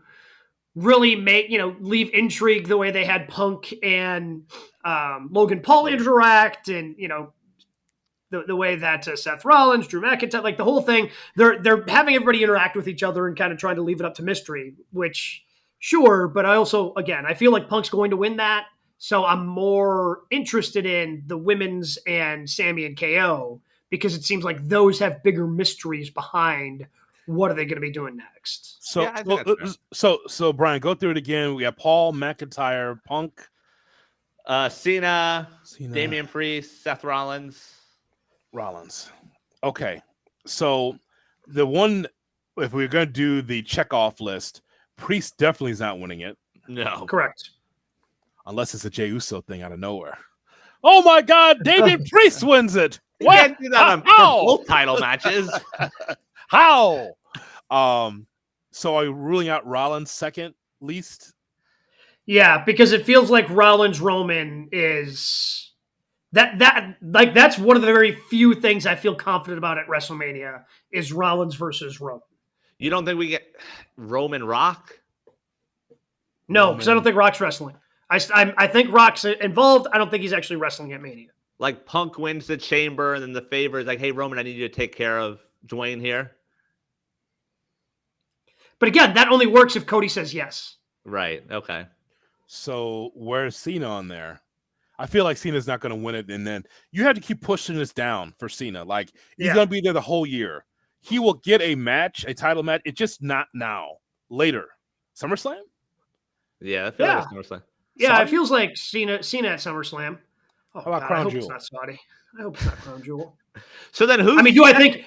really make leave intrigue the way they had Punk and Logan Paul interact, and the way that Seth Rollins, Drew McIntyre, like the whole thing, they're having everybody interact with each other and kind of trying to leave it up to mystery, which sure, but I also, again, I feel like Punk's going to win that. So I'm more interested in the women's and Sammy and KO because it seems like those have bigger mysteries behind what are they going to be doing next. So Brian, go through it again. We have Paul, McIntyre, Punk, Cena, Damian Priest, Seth Rollins. Okay. So the one, if we're going to do the checkoff list, Priest definitely is not winning it. No. Correct. Unless it's a Jey Uso thing out of nowhere. Oh my God, Damian Priest wins it. You can't do that on both title matches. How? So are you ruling out Rollins second least? Yeah, because it feels like Rollins Roman is that's one of the very few things I feel confident about at WrestleMania is Rollins versus Roman. You don't think we get Roman Rock? No, because I don't think Rock's wrestling. I think Rock's involved. I don't think he's actually wrestling at Mania. Like Punk wins the chamber, and then the favor is like, hey, Roman, I need you to take care of Dwayne here. But again, that only works if Cody says yes. Right. Okay. So where's Cena on there? I feel like Cena's not going to win it, and then you have to keep pushing this down for Cena. Like he's going to be there the whole year. He will get a match, a title match. It's just not now. Later, SummerSlam. Yeah, I feel like it's SummerSlam. Yeah, Saudi? It feels like Cena at SummerSlam. Oh, how about God, Crown I hope Jewel? it's not Saudi. I hope it's not Crown Jewel. So then who? I mean, do I think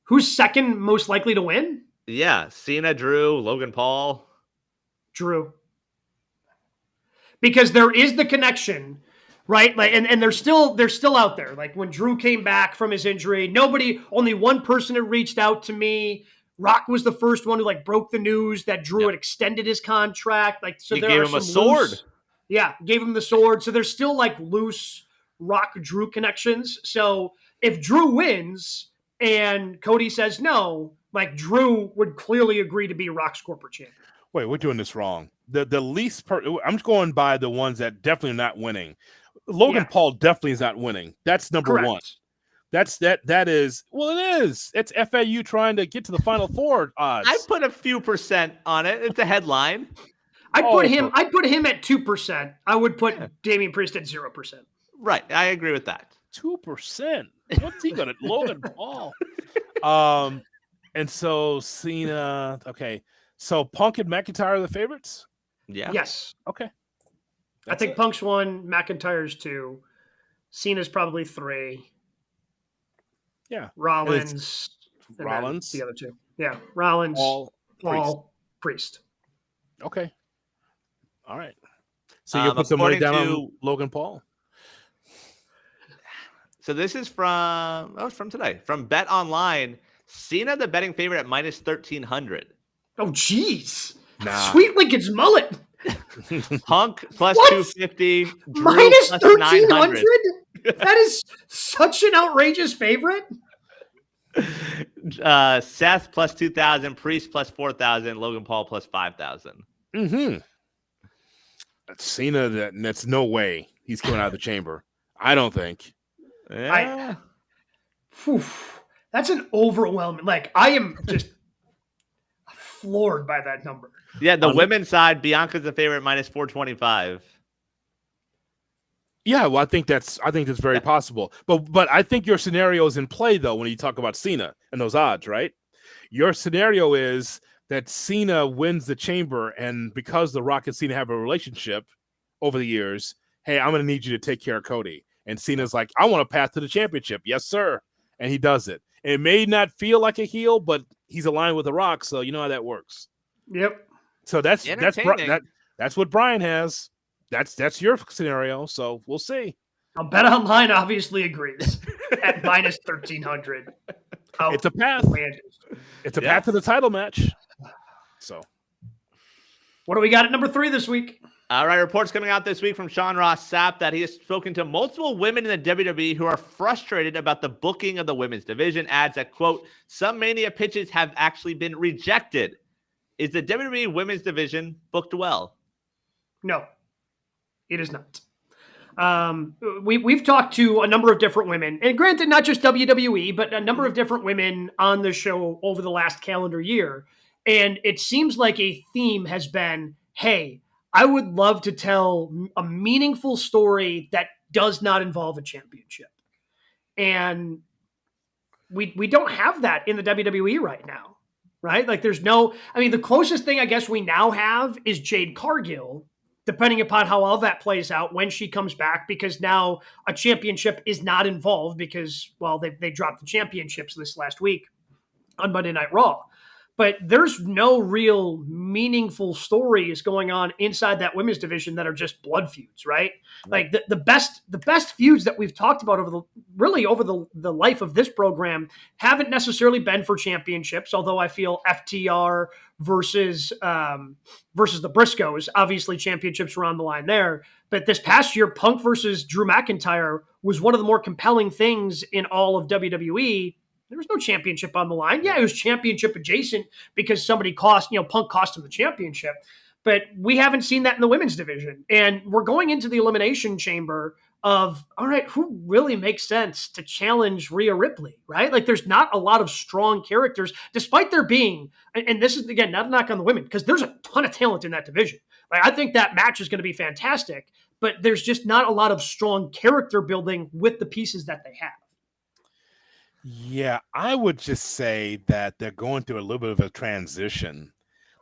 who's second most likely to win? Yeah, Cena, Drew, Logan Paul. Drew. Because there is the connection, right? Like, and they're still out there. Like when Drew came back from his injury, only one person had reached out to me. Rock was the first one who broke the news that Drew had extended his contract. So he there gave are him a some sword. Gave him the sword. So there's still loose Rock Drew connections. So if Drew wins and Cody says no, Like Drew would clearly agree to be Rock's corporate champion. Wait, we're doing this wrong. The least I'm just going by the ones that definitely are not winning. Logan Paul definitely is not winning. That's number one. That is it is. It's FAU trying to get to the Final Four odds. I put a few percent on it. It's a headline. I'd put him at 2%. I would put Damian Priest at 0%. Right. I agree with that. 2%. What's he gonna Logan Paul? And so Cena, okay. So Punk and McIntyre are the favorites? Yeah. Yes. Okay. I think Punk's 1, McIntyre's 2, Cena's probably 3. Yeah. Rollins. The other 2. Yeah. Rollins, Paul, Priest. Okay. All right. So you put some money down on Logan Paul? So this is from today. From Bet Online, Cena the betting favorite at minus 1,300. Oh, jeez. Nah. Sweet Lincoln's mullet. Punk plus 250. Minus 1,300? That is such an outrageous favorite. Seth plus 2,000. Priest plus 4,000. Logan Paul plus 5,000. Cena, that's no way he's coming out of the chamber. I don't think. Yeah. That's an overwhelming. Like, I am just floored by that number. Yeah, the women's side, Bianca's the favorite, minus 425. Yeah, well, I think that's very possible. But I think your scenario is in play though when you talk about Cena and those odds, right? Your scenario is that Cena wins the chamber, and because The Rock and Cena have a relationship over the years, hey, I'm going to need you to take care of Cody. And Cena's like, I want a path to the championship. Yes, sir. And he does it. And it may not feel like a heel, but he's aligned with The Rock, so you know how that works. Yep. So that's what Brian has. That's your scenario, so we'll see. Bet Online obviously agrees at minus 1,300. It's a path. It's a path to the title match. So, what do we got at number 3 this week? All right, reports coming out this week from Sean Ross Sapp that he has spoken to multiple women in the WWE who are frustrated about the booking of the women's division. Adds that, quote, some Mania pitches have actually been rejected. Is the WWE women's division booked well? No, it is not. We've talked to a number of different women, and granted, not just WWE, but a number of different women on the show over the last calendar year. And it seems like a theme has been, hey, I would love to tell a meaningful story that does not involve a championship. And we don't have that in the WWE right now, right? Like the closest thing I guess we now have is Jade Cargill, depending upon how all that plays out when she comes back, because now a championship is not involved because, well, they dropped the championships this last week on Monday Night Raw. But there's no real meaningful stories going on inside that women's division that are just blood feuds, right? Like the best feuds that we've talked about over the life of this program haven't necessarily been for championships, although I feel FTR versus the Briscoes, obviously championships were on the line there. But this past year, Punk versus Drew McIntyre was one of the more compelling things in all of WWE. There was no championship on the line. Yeah, it was championship adjacent because somebody Punk cost him the championship. But we haven't seen that in the women's division. And we're going into the Elimination Chamber of, all right, who really makes sense to challenge Rhea Ripley, right? Like there's not a lot of strong characters, despite there being, and this is, again, not a knock on the women, because there's a ton of talent in that division. Like, I think that match is going to be fantastic, but there's just not a lot of strong character building with the pieces that they have. Yeah, I would just say that they're going through a little bit of a transition.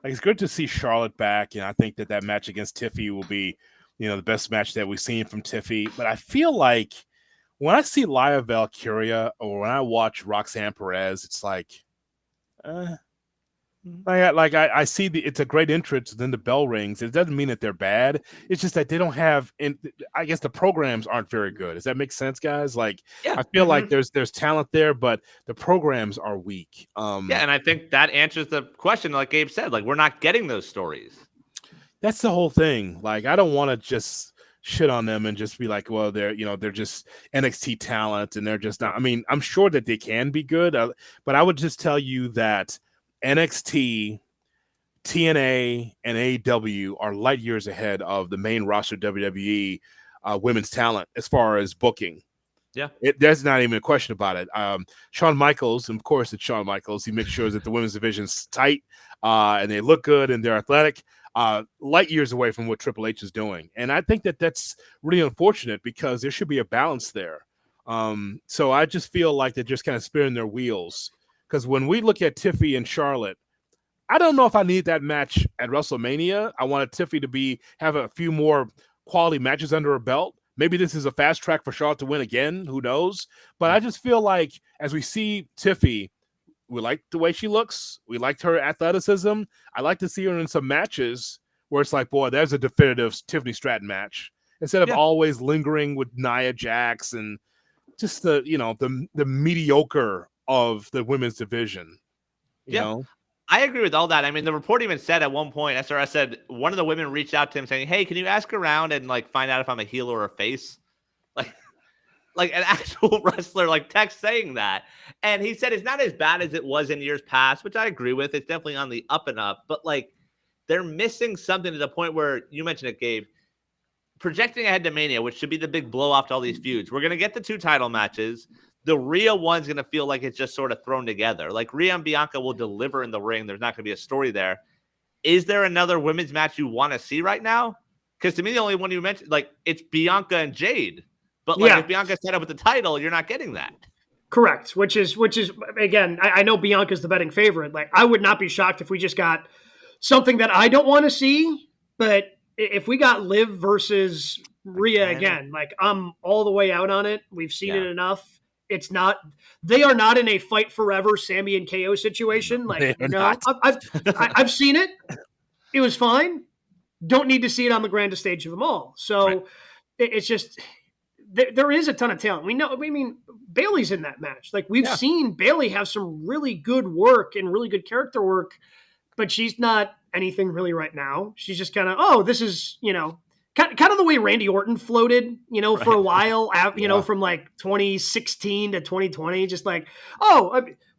Like, it's good to see Charlotte back, and I think that match against Tiffy will be, the best match that we've seen from Tiffy. But I feel like when I see Laya Valkyria or when I watch Roxanne Perez, it's like, I see it's a great entrance, then the bell rings. It doesn't mean that they're bad. It's just that they don't have, and I guess the programs aren't very good. Does that make sense, guys? Like, yeah. I feel like there's talent there, but the programs are weak. And I think that answers the question, like Gabe said, like we're not getting those stories. That's the whole thing. Like, I don't want to just shit on them and just be like, well, they're just NXT talent and they're just not. I mean, I'm sure that they can be good, but I would just tell you that NXT, TNA, and AEW are light years ahead of the main roster WWE women's talent as far as booking. Yeah, there's not even a question about it. Shawn Michaels, and of course, it's Shawn Michaels. He makes sure that the women's division's tight and they look good and they're athletic. Light years away from what Triple H is doing, and I think that that's really unfortunate because there should be a balance there. So I just feel like they're just kind of spinning their wheels because when we look at Tiffy and Charlotte, I don't know if I need that match at WrestleMania. I wanted Tiffy to have a few more quality matches under her belt. Maybe this is a fast track for Charlotte to win again. Who knows? But I just feel like as we see Tiffy, we like the way she looks. We liked her athleticism. I like to see her in some matches where it's like, boy, there's a definitive Tiffany Stratton match instead of always lingering with Nia Jax and just the mediocre of the women's division. You know? I agree with all that. I mean, the report even said at one point, SRS said one of the women reached out to him saying, hey, can you ask around and like find out if I'm a heel or a face? Like an actual wrestler like text saying that. And he said it's not as bad as it was in years past, which I agree with. It's definitely on the up and up, but like they're missing something to the point where you mentioned it, Gabe, projecting ahead to Mania, which should be the big blow off to all these feuds. We're going to get the 2 title matches. The Rhea one's going to feel like it's just sort of thrown together. Like Rhea and Bianca will deliver in the ring. There's not going to be a story there. Is there another women's match you want to see right now? Because to me, the only one you mentioned, like it's Bianca and Jade. But like if Bianca's set up with the title, you're not getting that. Correct. Which is again, I know Bianca's the betting favorite. Like I would not be shocked if we just got something that I don't want to see. But if we got Liv versus Rhea again, like I'm all the way out on it. We've seen it enough. They are not in a fight forever Sammy and KO situation. Like, I've seen it. It was fine. Don't need to see it on the grandest stage of them all. So it's just, there is a ton of talent. Bayley's in that match. Like we've seen Bayley have some really good work and really good character work, but she's not anything really right now. She's just kind of, this is, kind of the way Randy Orton floated, for a while, from like 2016 to 2020, just like,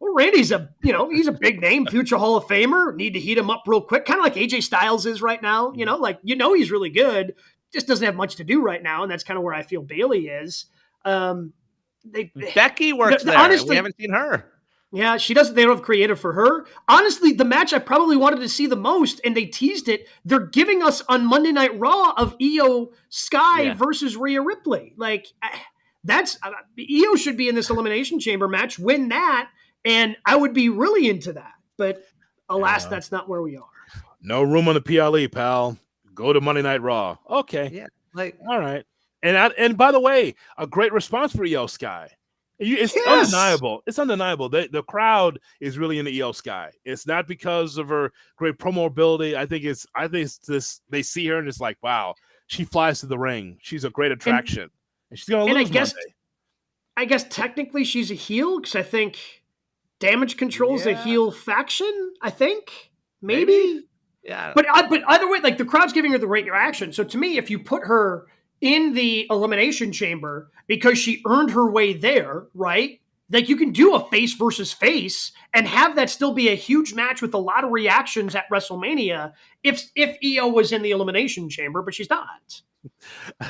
Randy's he's a big name, future Hall of Famer, need to heat him up real quick. Kind of like AJ Styles is right now, he's really good, just doesn't have much to do right now. And that's kind of where I feel Bayley is. Becky works there. Honestly, we haven't seen her. Yeah, she doesn't. They don't have creative for her. Honestly, the match I probably wanted to see the most, and they teased it. They're giving us on Monday Night Raw of Io Sky versus Rhea Ripley. Like that's Io should be in this Elimination Chamber match. Win that, and I would be really into that. But alas, that's not where we are. No room on the PLE, pal. Go to Monday Night Raw. Okay. Yeah. All right. And by the way, a great response for Io Sky. It's undeniable. It's undeniable. The crowd is really into Io Sky. It's not because of her great promo ability. I think it's this. They see her and it's like, wow, she flies to the ring. She's a great attraction, and she's gonna lose Monday. I guess technically she's a heel because I think Damage Control is a heel faction. I think maybe. Yeah. But either way, like the crowd's giving her the right reaction. So to me, if you put her in the Elimination Chamber because she earned her way there, right? Like you can do a face versus face and have that still be a huge match with a lot of reactions at WrestleMania if Io was in the Elimination Chamber, but she's not.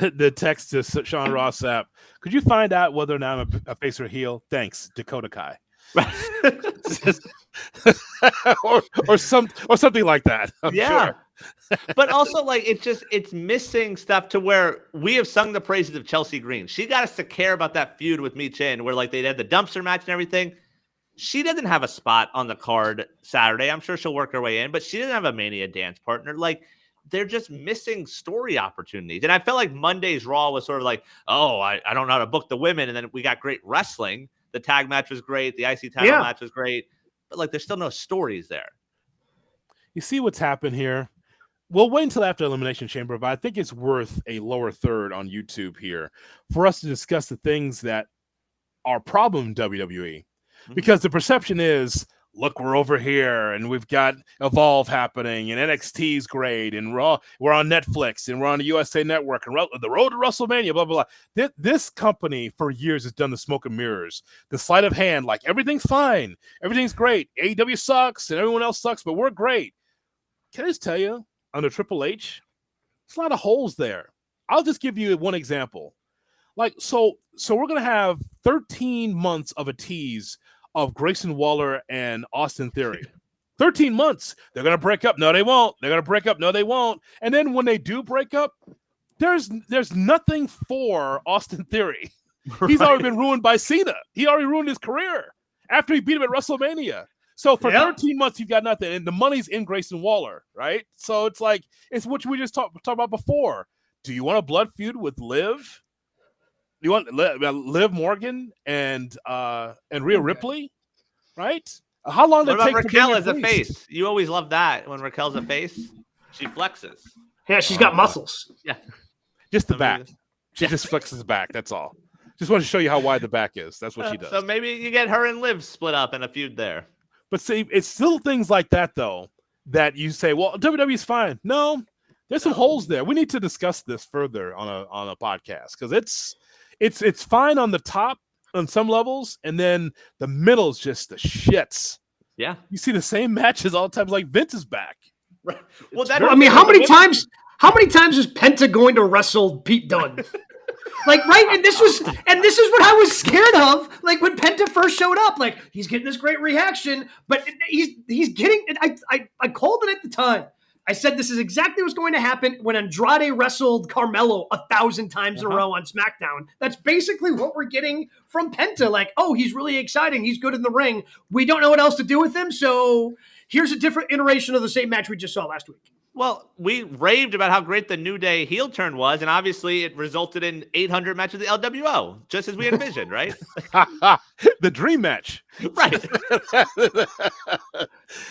The text to Sean Ross app. Could you find out whether or not I'm a face or heel? Thanks, Dakota Kai. or something like that. I'm sure. But also, like, it's missing stuff to where we have sung the praises of Chelsea Green. She got us to care about that feud with Michin, where like they had the dumpster match and everything. She doesn't have a spot on the card Saturday. I'm sure she'll work her way in, but she doesn't have a Mania dance partner. Like, they're just missing story opportunities. And I felt like Monday's Raw was sort of like, I don't know how to book the women, and then we got great wrestling. The tag match was great. The IC title match was great. But like, there's still no stories there. You see what's happened here? We'll wait until after Elimination Chamber, but I think it's worth a lower third on YouTube here for us to discuss the things that are problem WWE. Because the perception is look, we're over here and we've got Evolve happening and NXT's great and we're on Netflix and we're on the USA Network and the road to WrestleMania, blah, blah, blah. This company for years has done the smoke and mirrors, the sleight of hand, like everything's fine. Everything's great. AEW sucks and everyone else sucks, but we're great. Can I just tell you, under Triple H, there's a lot of holes there. I'll just give you one example. Like, so we're going to have 13 months of a tease of Grayson Waller and Austin Theory. 13 months. They're going to break up. No, they won't. They're going to break up. No, they won't. And then when they do break up, there's nothing for Austin Theory. Right. He's already been ruined by Cena. He already ruined his career after he beat him at WrestleMania. So for 13 months, you've got nothing. And the money's in Grayson Waller, right? So it's like, it's what we just talked about before. Do you want a blood feud with Liv? You want Liv Morgan and Rhea Ripley, right? How long did it take? Raquel as a face? You always love that when Raquel's a face. She flexes. Yeah, she's got muscles. Yeah, just the back. She just flexes the back. That's all. Just want to show you how wide the back is. That's what she does. So maybe you get her and Liv split up in a feud there. But see, it's still things like that though that you say, well, WWE's fine. No, there's some holes there. We need to discuss this further on a podcast because it's fine on the top on some levels, and then the middle's just the shits. Yeah, you see the same matches all the time. Like Vince is back. Right. Well, I mean, how many times is Penta going to wrestle Pete Dunne? Like, right? And this is what I was scared of. Like when Penta first showed up, like he's getting this great reaction, but he's getting. I called it at the time. I said this is exactly what's going to happen when Andrade wrestled Carmelo 1,000 times in a row on SmackDown. That's basically what we're getting from Penta. Like, oh, he's really exciting. He's good in the ring. We don't know what else to do with him, so here's a different iteration of the same match we just saw last week. Well, we raved about how great the New Day heel turn was, and obviously it resulted in 800 matches of the LWO, just as we envisioned, right? The dream match. Right.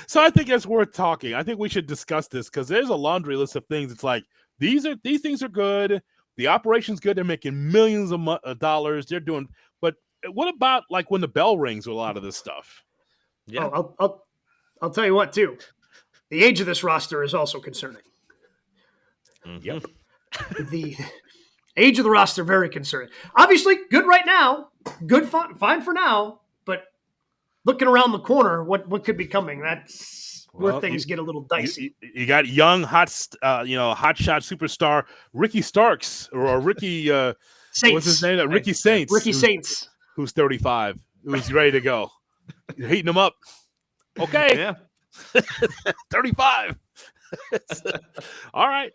So I think it's worth talking. I think we should discuss this because there's a laundry list of things. It's like, these things are good. The operation's good. They're making millions of dollars. They're doing, but what about like when the bell rings with a lot of this stuff? Yeah. Oh, I'll tell you what, too. The age of this roster is also concerning. Yep. The age of the roster, very concerning. Obviously, good right now. Good, fine for now. But looking around the corner, what could be coming? That's where things get a little dicey. You got young, hotshot superstar Ricky Starks or Ricky. Saints. What's his name? Ricky Saints. Ricky Saints, who's 35, who's ready to go. You're heating him up. Okay. Yeah. 35. All right.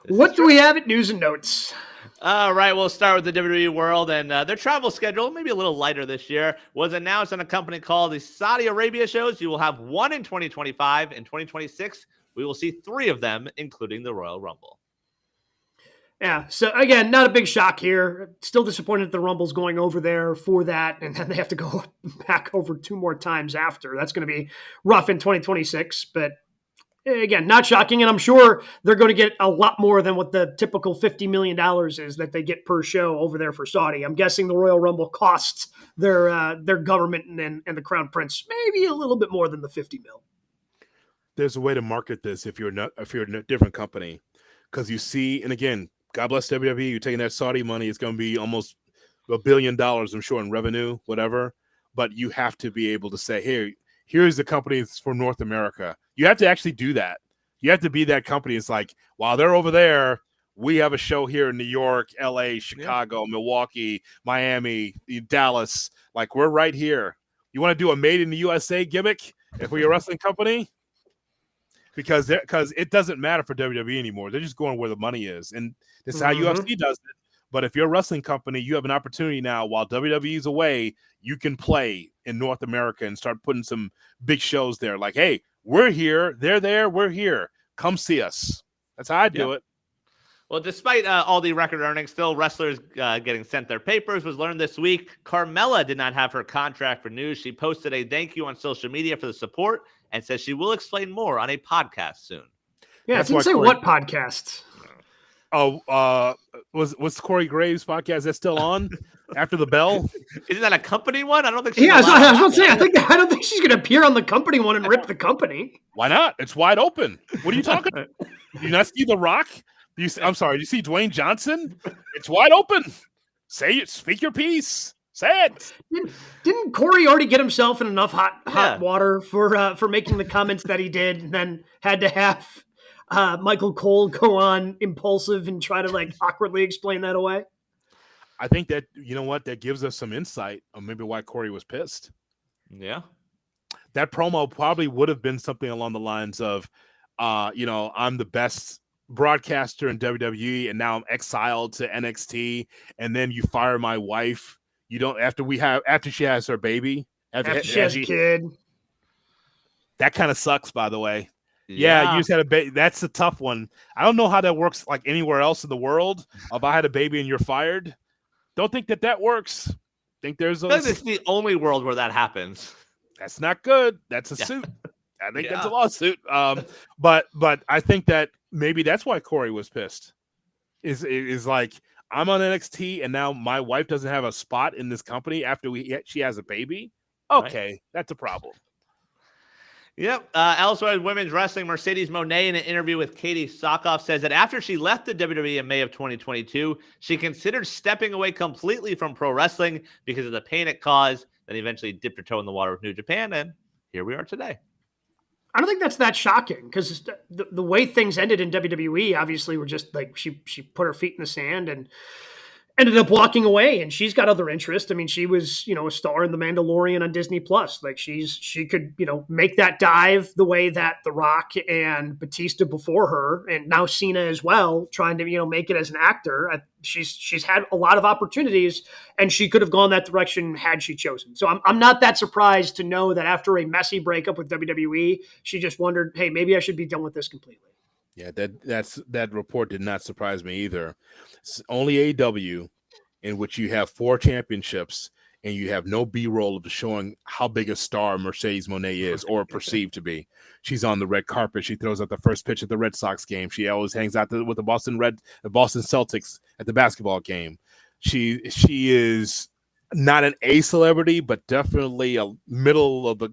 What do we have at news and notes? All right, we'll start with the WWE World, and their travel schedule, maybe a little lighter this year, was announced on a company called the Saudi Arabia shows. You will have one in 2025. In 2026, we will see 3 of them, including the Royal Rumble. Yeah, so again, not a big shock here. Still disappointed that the Rumble's going over there for that, and then they have to go back over 2 more times after. That's going to be rough in 2026, but again, not shocking, and I'm sure they're going to get a lot more than what the typical $50 million is that they get per show over there for Saudi. I'm guessing the Royal Rumble costs their government and the Crown Prince maybe a little bit more than the $50 million. There's a way to market this if you're a different company, because you see, and again, God bless WWE. You're taking that Saudi money. It's going to be almost $1 billion, I'm sure, in revenue, whatever. But you have to be able to say, hey, here's the company for North America. You have to actually do that. You have to be that company. It's like, while they're over there, we have a show here in New York, LA, Chicago, Milwaukee, Miami, Dallas. Like, we're right here. You want to do a made in the USA gimmick if we're a wrestling company? Because it doesn't matter for WWE anymore. They're just going where the money is. And this is how UFC does it. But if you're a wrestling company, you have an opportunity now while WWE's away, you can play in North America and start putting some big shows there. Like, hey, we're here. They're there. We're here. Come see us. That's how I do it. Well, despite all the record earnings, still wrestlers getting sent their papers was learned this week. Carmella did not have her contract renewed. She posted a thank you on social media for the support and says she will explain more on a podcast soon. Yeah, it didn't say what podcast. Was Corey Graves' podcast is that still on after the bell? Isn't that a company one? I don't think she's I was allowed about to say, that I don't think she's going to appear on the company one and rip the company. Why not? It's wide open. What are you talking about? Do you not see The Rock? I'm sorry. Do you see Dwayne Johnson? It's wide open. Say it. Speak your piece. Say it. Didn't Corey already get himself in enough hot water for making the comments that he did, and then had to have Michael Cole go on impulsive and try to like awkwardly explain that away? I think that, you know what, that gives us some insight on maybe why Corey was pissed. Yeah. That promo probably would have been something along the lines of, I'm the best broadcaster in WWE, and now I'm exiled to NXT, and then you fire my wife. You don't after she has her baby, after she has a kid. That kind of sucks, by the way. Yeah, you just had a baby. That's a tough one. I don't know how that works like anywhere else in the world. If I had a baby and you're fired, don't think that works. Think there's it's the only world where that happens. That's not good. That's a suit. I think that's a lawsuit. But I think that maybe that's why Corey was pissed. Is like, I'm on NXT and now my wife doesn't have a spot in this company after she has a baby. Okay, right. That's a problem. Yep. Elsewhere in women's wrestling, Mercedes Moné, in an interview with Katie Sackhoff, says that after she left the WWE in May of 2022, she considered stepping away completely from pro wrestling because of the pain it caused. Then eventually dipped her toe in the water with New Japan, and here we are today. I don't think that's that shocking, because the way things ended in WWE obviously were just like she put her feet in the sand and ended up walking away, and she's got other interests. I mean, she was, a star in The Mandalorian on Disney Plus. Like she could, make that dive the way that The Rock and Batista before her, and now Cena as well, trying to, make it as an actor. She's had a lot of opportunities, and she could have gone that direction had she chosen. So I'm not that surprised to know that after a messy breakup with WWE, she just wondered, hey, maybe I should be done with this completely. Yeah, that report did not surprise me either. It's only AEW in which you have 4 championships and you have no B-roll of showing how big a star Mercedes Moné is, or perceived to be. She's on the red carpet. She throws out the first pitch at the Red Sox game. She always hangs out with the Boston Celtics at the basketball game. She is not an A celebrity, but definitely a middle of the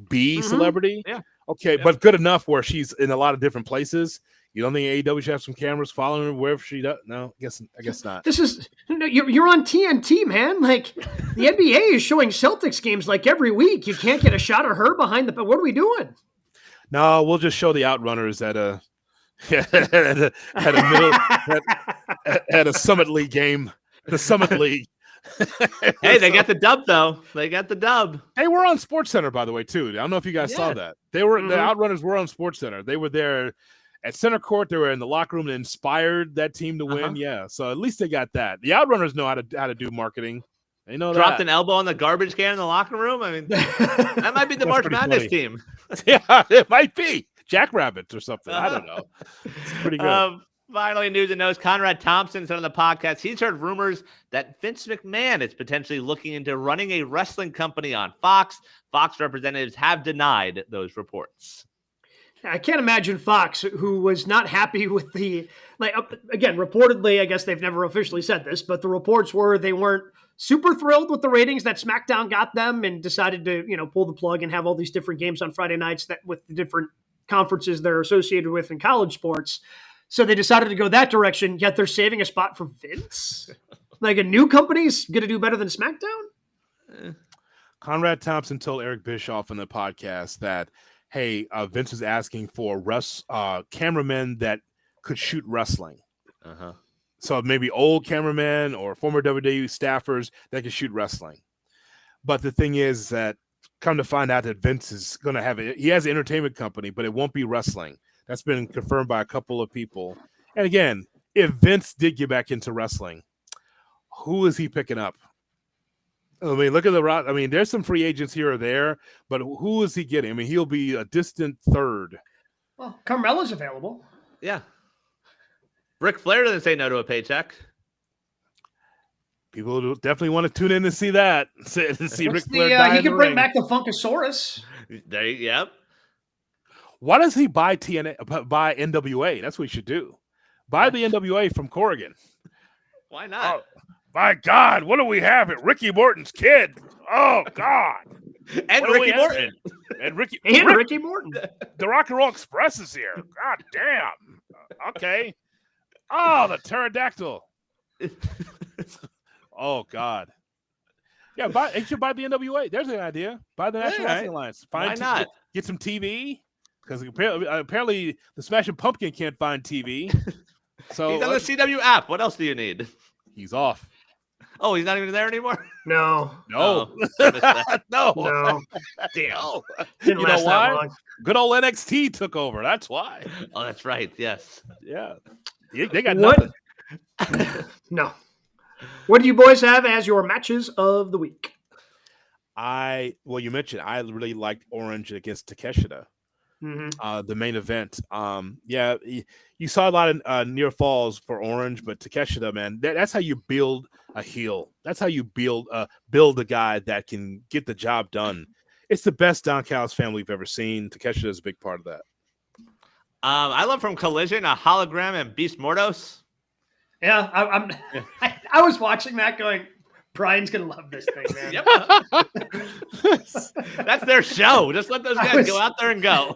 B celebrity. Yeah. Okay, but good enough where she's in a lot of different places. You don't think AEW should have some cameras following her wherever she does? No, I guess not. You're on TNT, man. Like, the NBA is showing Celtics games like every week. You can't get a shot of her behind the. What are we doing? No, we'll just show the Outrunners at a Summit League game. The Summit League. Hey, they got the dub though. They got the dub. They were on SportsCenter, by the way, too. I don't know if you guys saw that. They were the Outrunners were on SportsCenter. They were there at center court. They were in the locker room and inspired that team to win. Yeah, so at least they got that. The Outrunners know how to do marketing. They know dropped an elbow on the garbage can in the locker room. I mean, that might be the March Madness team. Yeah, it might be Jackrabbits or something. I don't know. It's pretty good. Finally, news and notes. Conrad Thompson said on the podcast he's heard rumors that Vince McMahon is potentially looking into running a wrestling company on Fox. Fox representatives have denied those reports. I can't imagine Fox, who was not happy with again, reportedly, I guess they've never officially said this, but the reports were they weren't super thrilled with the ratings that SmackDown got them, and decided to, pull the plug and have all these different games on Friday nights that with the different conferences they're associated with in college sports. So they decided to go that direction, yet they're saving a spot for Vince? Like, a new company's going to do better than SmackDown? Conrad Thompson told Eric Bischoff in the podcast that, hey, Vince is asking for cameramen that could shoot wrestling. So maybe old cameramen or former WWE staffers that could shoot wrestling. But the thing is that, come to find out that Vince is going to he has an entertainment company, but it won't be wrestling. That's been confirmed by a couple of people. And again, if Vince did get back into wrestling, who is he picking up? I mean, look at there's some free agents here or there, but who is he getting? I mean, he'll be a distant third. Well, Carmella's available. Yeah. Ric Flair doesn't say no to a paycheck. People definitely want to tune in to see that. To see Ric Flair die he can bring back the Funkasaurus. Yep. Why does he buy NWA? That's what he should do. Buy the NWA from Corrigan. Why not? Oh, my God, what do we have at Ricky Morton's kid? Oh, God. And Ricky Morton. And Ricky Morton. The Rock and Roll Express is here. God damn. Okay. Oh, the pterodactyl. Oh, God. Yeah, you should buy the NWA. There's an idea. Buy the National Wrestling Alliance. Why not? Get some TV. Because apparently the Smashing Pumpkin can't find TV. So he's on the CW app. What else do you need? He's off. Oh, he's not even there anymore? No. No. No. Damn. No. Didn't last that long. Good old NXT took over. That's why. Oh, that's right. Yes. Yeah. They got nothing. No. What do you boys have as your matches of the week? You mentioned I really liked Orange against Takeshita. Mm-hmm. The main event. You saw a lot of near falls for Orange, but Takeshita, man, that's how you build a heel. That's how you build a guy that can get the job done. It's the best Don Callis family we've ever seen. Takeshita is a big part of that. I love from Collision a hologram and Beast Mordos. Yeah, I was watching that going, Brian's gonna love this thing, man. Yep. That's their show. Just let those guys go out there and go.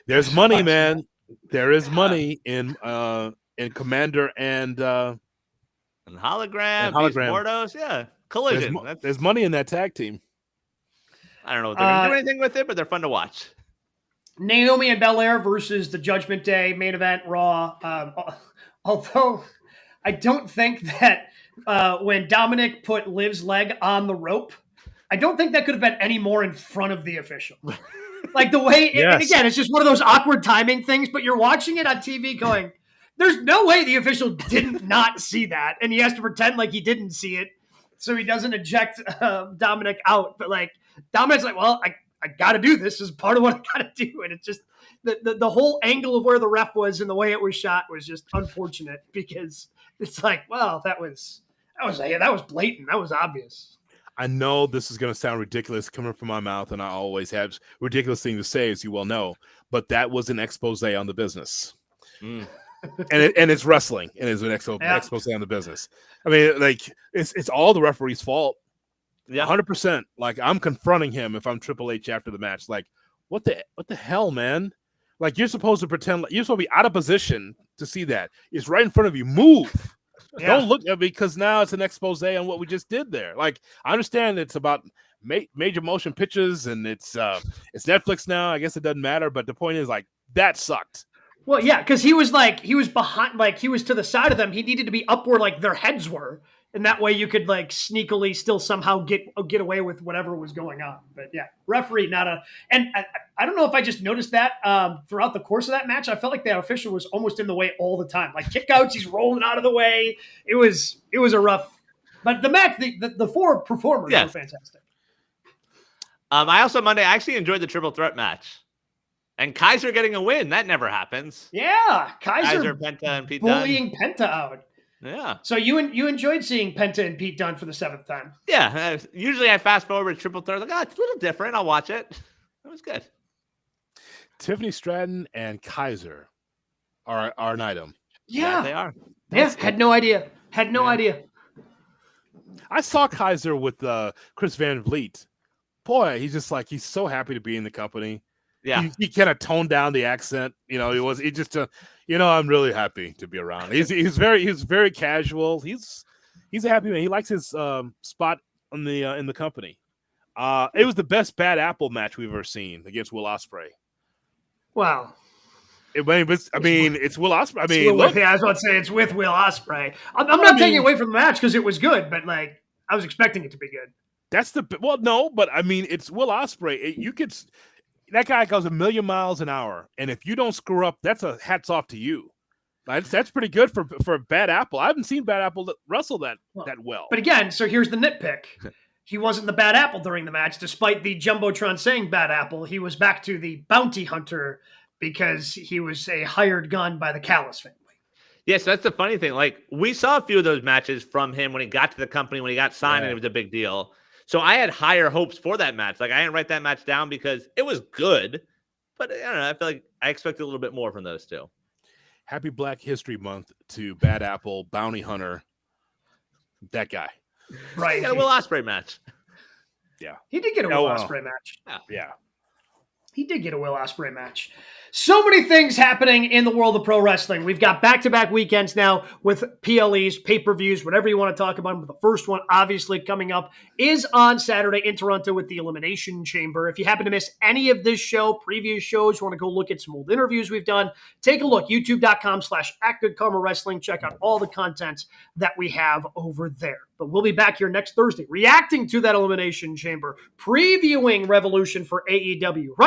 There's money, man. There is money in Commander and hologram. Beast Mordos. Yeah, Collision. There's money in that tag team. I don't know if they're gonna do anything with it, but they're fun to watch. Naomi and Belair versus the Judgment Day main event Raw. Although I don't think that when Dominic put Liv's leg on the rope, I don't think that could have been any more in front of the official. Like the way, and again, it's just one of those awkward timing things, but you're watching it on TV going, there's no way the official didn't not see that. And he has to pretend like he didn't see it so he doesn't eject Dominic out. But like, Dominic's like, well, I got to do this as part of what I got to do. And it's just the whole angle of where the ref was and the way it was shot was just unfortunate because it's like, well, that was blatant. That was obvious. I know this is going to sound ridiculous coming from my mouth, and I always have ridiculous things to say, as you well know, but that was an expose on the business. And it's wrestling, and it's an expose on the business. I mean, like, it's all the referee's fault. Yeah, 100%. Like, I'm confronting him if I'm Triple H after the match. Like, what the hell, man? Like, you're supposed to pretend like you're supposed to be out of position to see that. It's right in front of you. Move. Yeah. Don't look at me because now it's an expose on what we just did there. Like, I understand it's about major motion pictures and it's Netflix now. I guess it doesn't matter. But the point is, like, that sucked. Well, yeah, because he was behind, like he was to the side of them. He needed to be up where like their heads were. And that way you could like sneakily still somehow get away with whatever was going on. But yeah, referee, and I don't know if I just noticed that throughout the course of that match. I felt like that official was almost in the way all the time. Like kickouts, he's rolling out of the way. It was a rough, but the match, the four performers were fantastic. I also Monday, I actually enjoyed the triple threat match. And Kaiser getting a win, that never happens. Yeah, Kaiser Penta, and Pete bullying Penta out. Yeah. So you enjoyed seeing Penta and Pete Dunne for the 7th time. Yeah. Usually I fast forward to triple threat. Like, it's a little different. I'll watch it. It was good. Tiffany Stratton and Kaiser are an item. Yeah, they are. Had no idea. I saw Kaiser with Chris Van Vliet. Boy, he's so happy to be in the company. Yeah, he kind of toned down the accent. I'm really happy to be around. He's very casual. He's a happy man. He likes his spot in the company. It was the best Bad Apple match we've ever seen against Will Ospreay. Wow. It's Will Ospreay. I was about to say it's with Will Ospreay. I'm not taking away from the match because it was good, but like I was expecting it to be good. It's Will Ospreay. That guy goes a million miles an hour, and if you don't screw up, that's a hats off to you. That's pretty good for Bad Apple. I haven't seen Bad Apple wrestle that well. But again, so here's the nitpick. He wasn't the Bad Apple during the match, despite the Jumbotron saying Bad Apple. He was back to the bounty hunter because he was a hired gun by the Callis family. Yes, that's the funny thing. Like, we saw a few of those matches from him when he got to the company, when he got signed, and it was a big deal. So I had higher hopes for that match. Like, I didn't write that match down because it was good, but I don't know. I feel like I expected a little bit more from those two. Happy Black History Month to Bad Apple, Bounty Hunter, that guy. Right. He got a Will Ospreay match. Yeah. He did get a Will Ospreay match. Yeah. He did get a Will Ospreay match. So many things happening in the world of pro wrestling. We've got back-to-back weekends now with PLEs, pay-per-views, whatever you want to talk about. But the first one, obviously, coming up is on Saturday in Toronto with the Elimination Chamber. If you happen to miss any of this show, previous shows, want to go look at some old interviews we've done, take a look. YouTube.com/AtGoodKarmaWrestling. Wrestling. Check out all the content that we have over there. But we'll be back here next Thursday, reacting to that Elimination Chamber, previewing Revolution for AEW.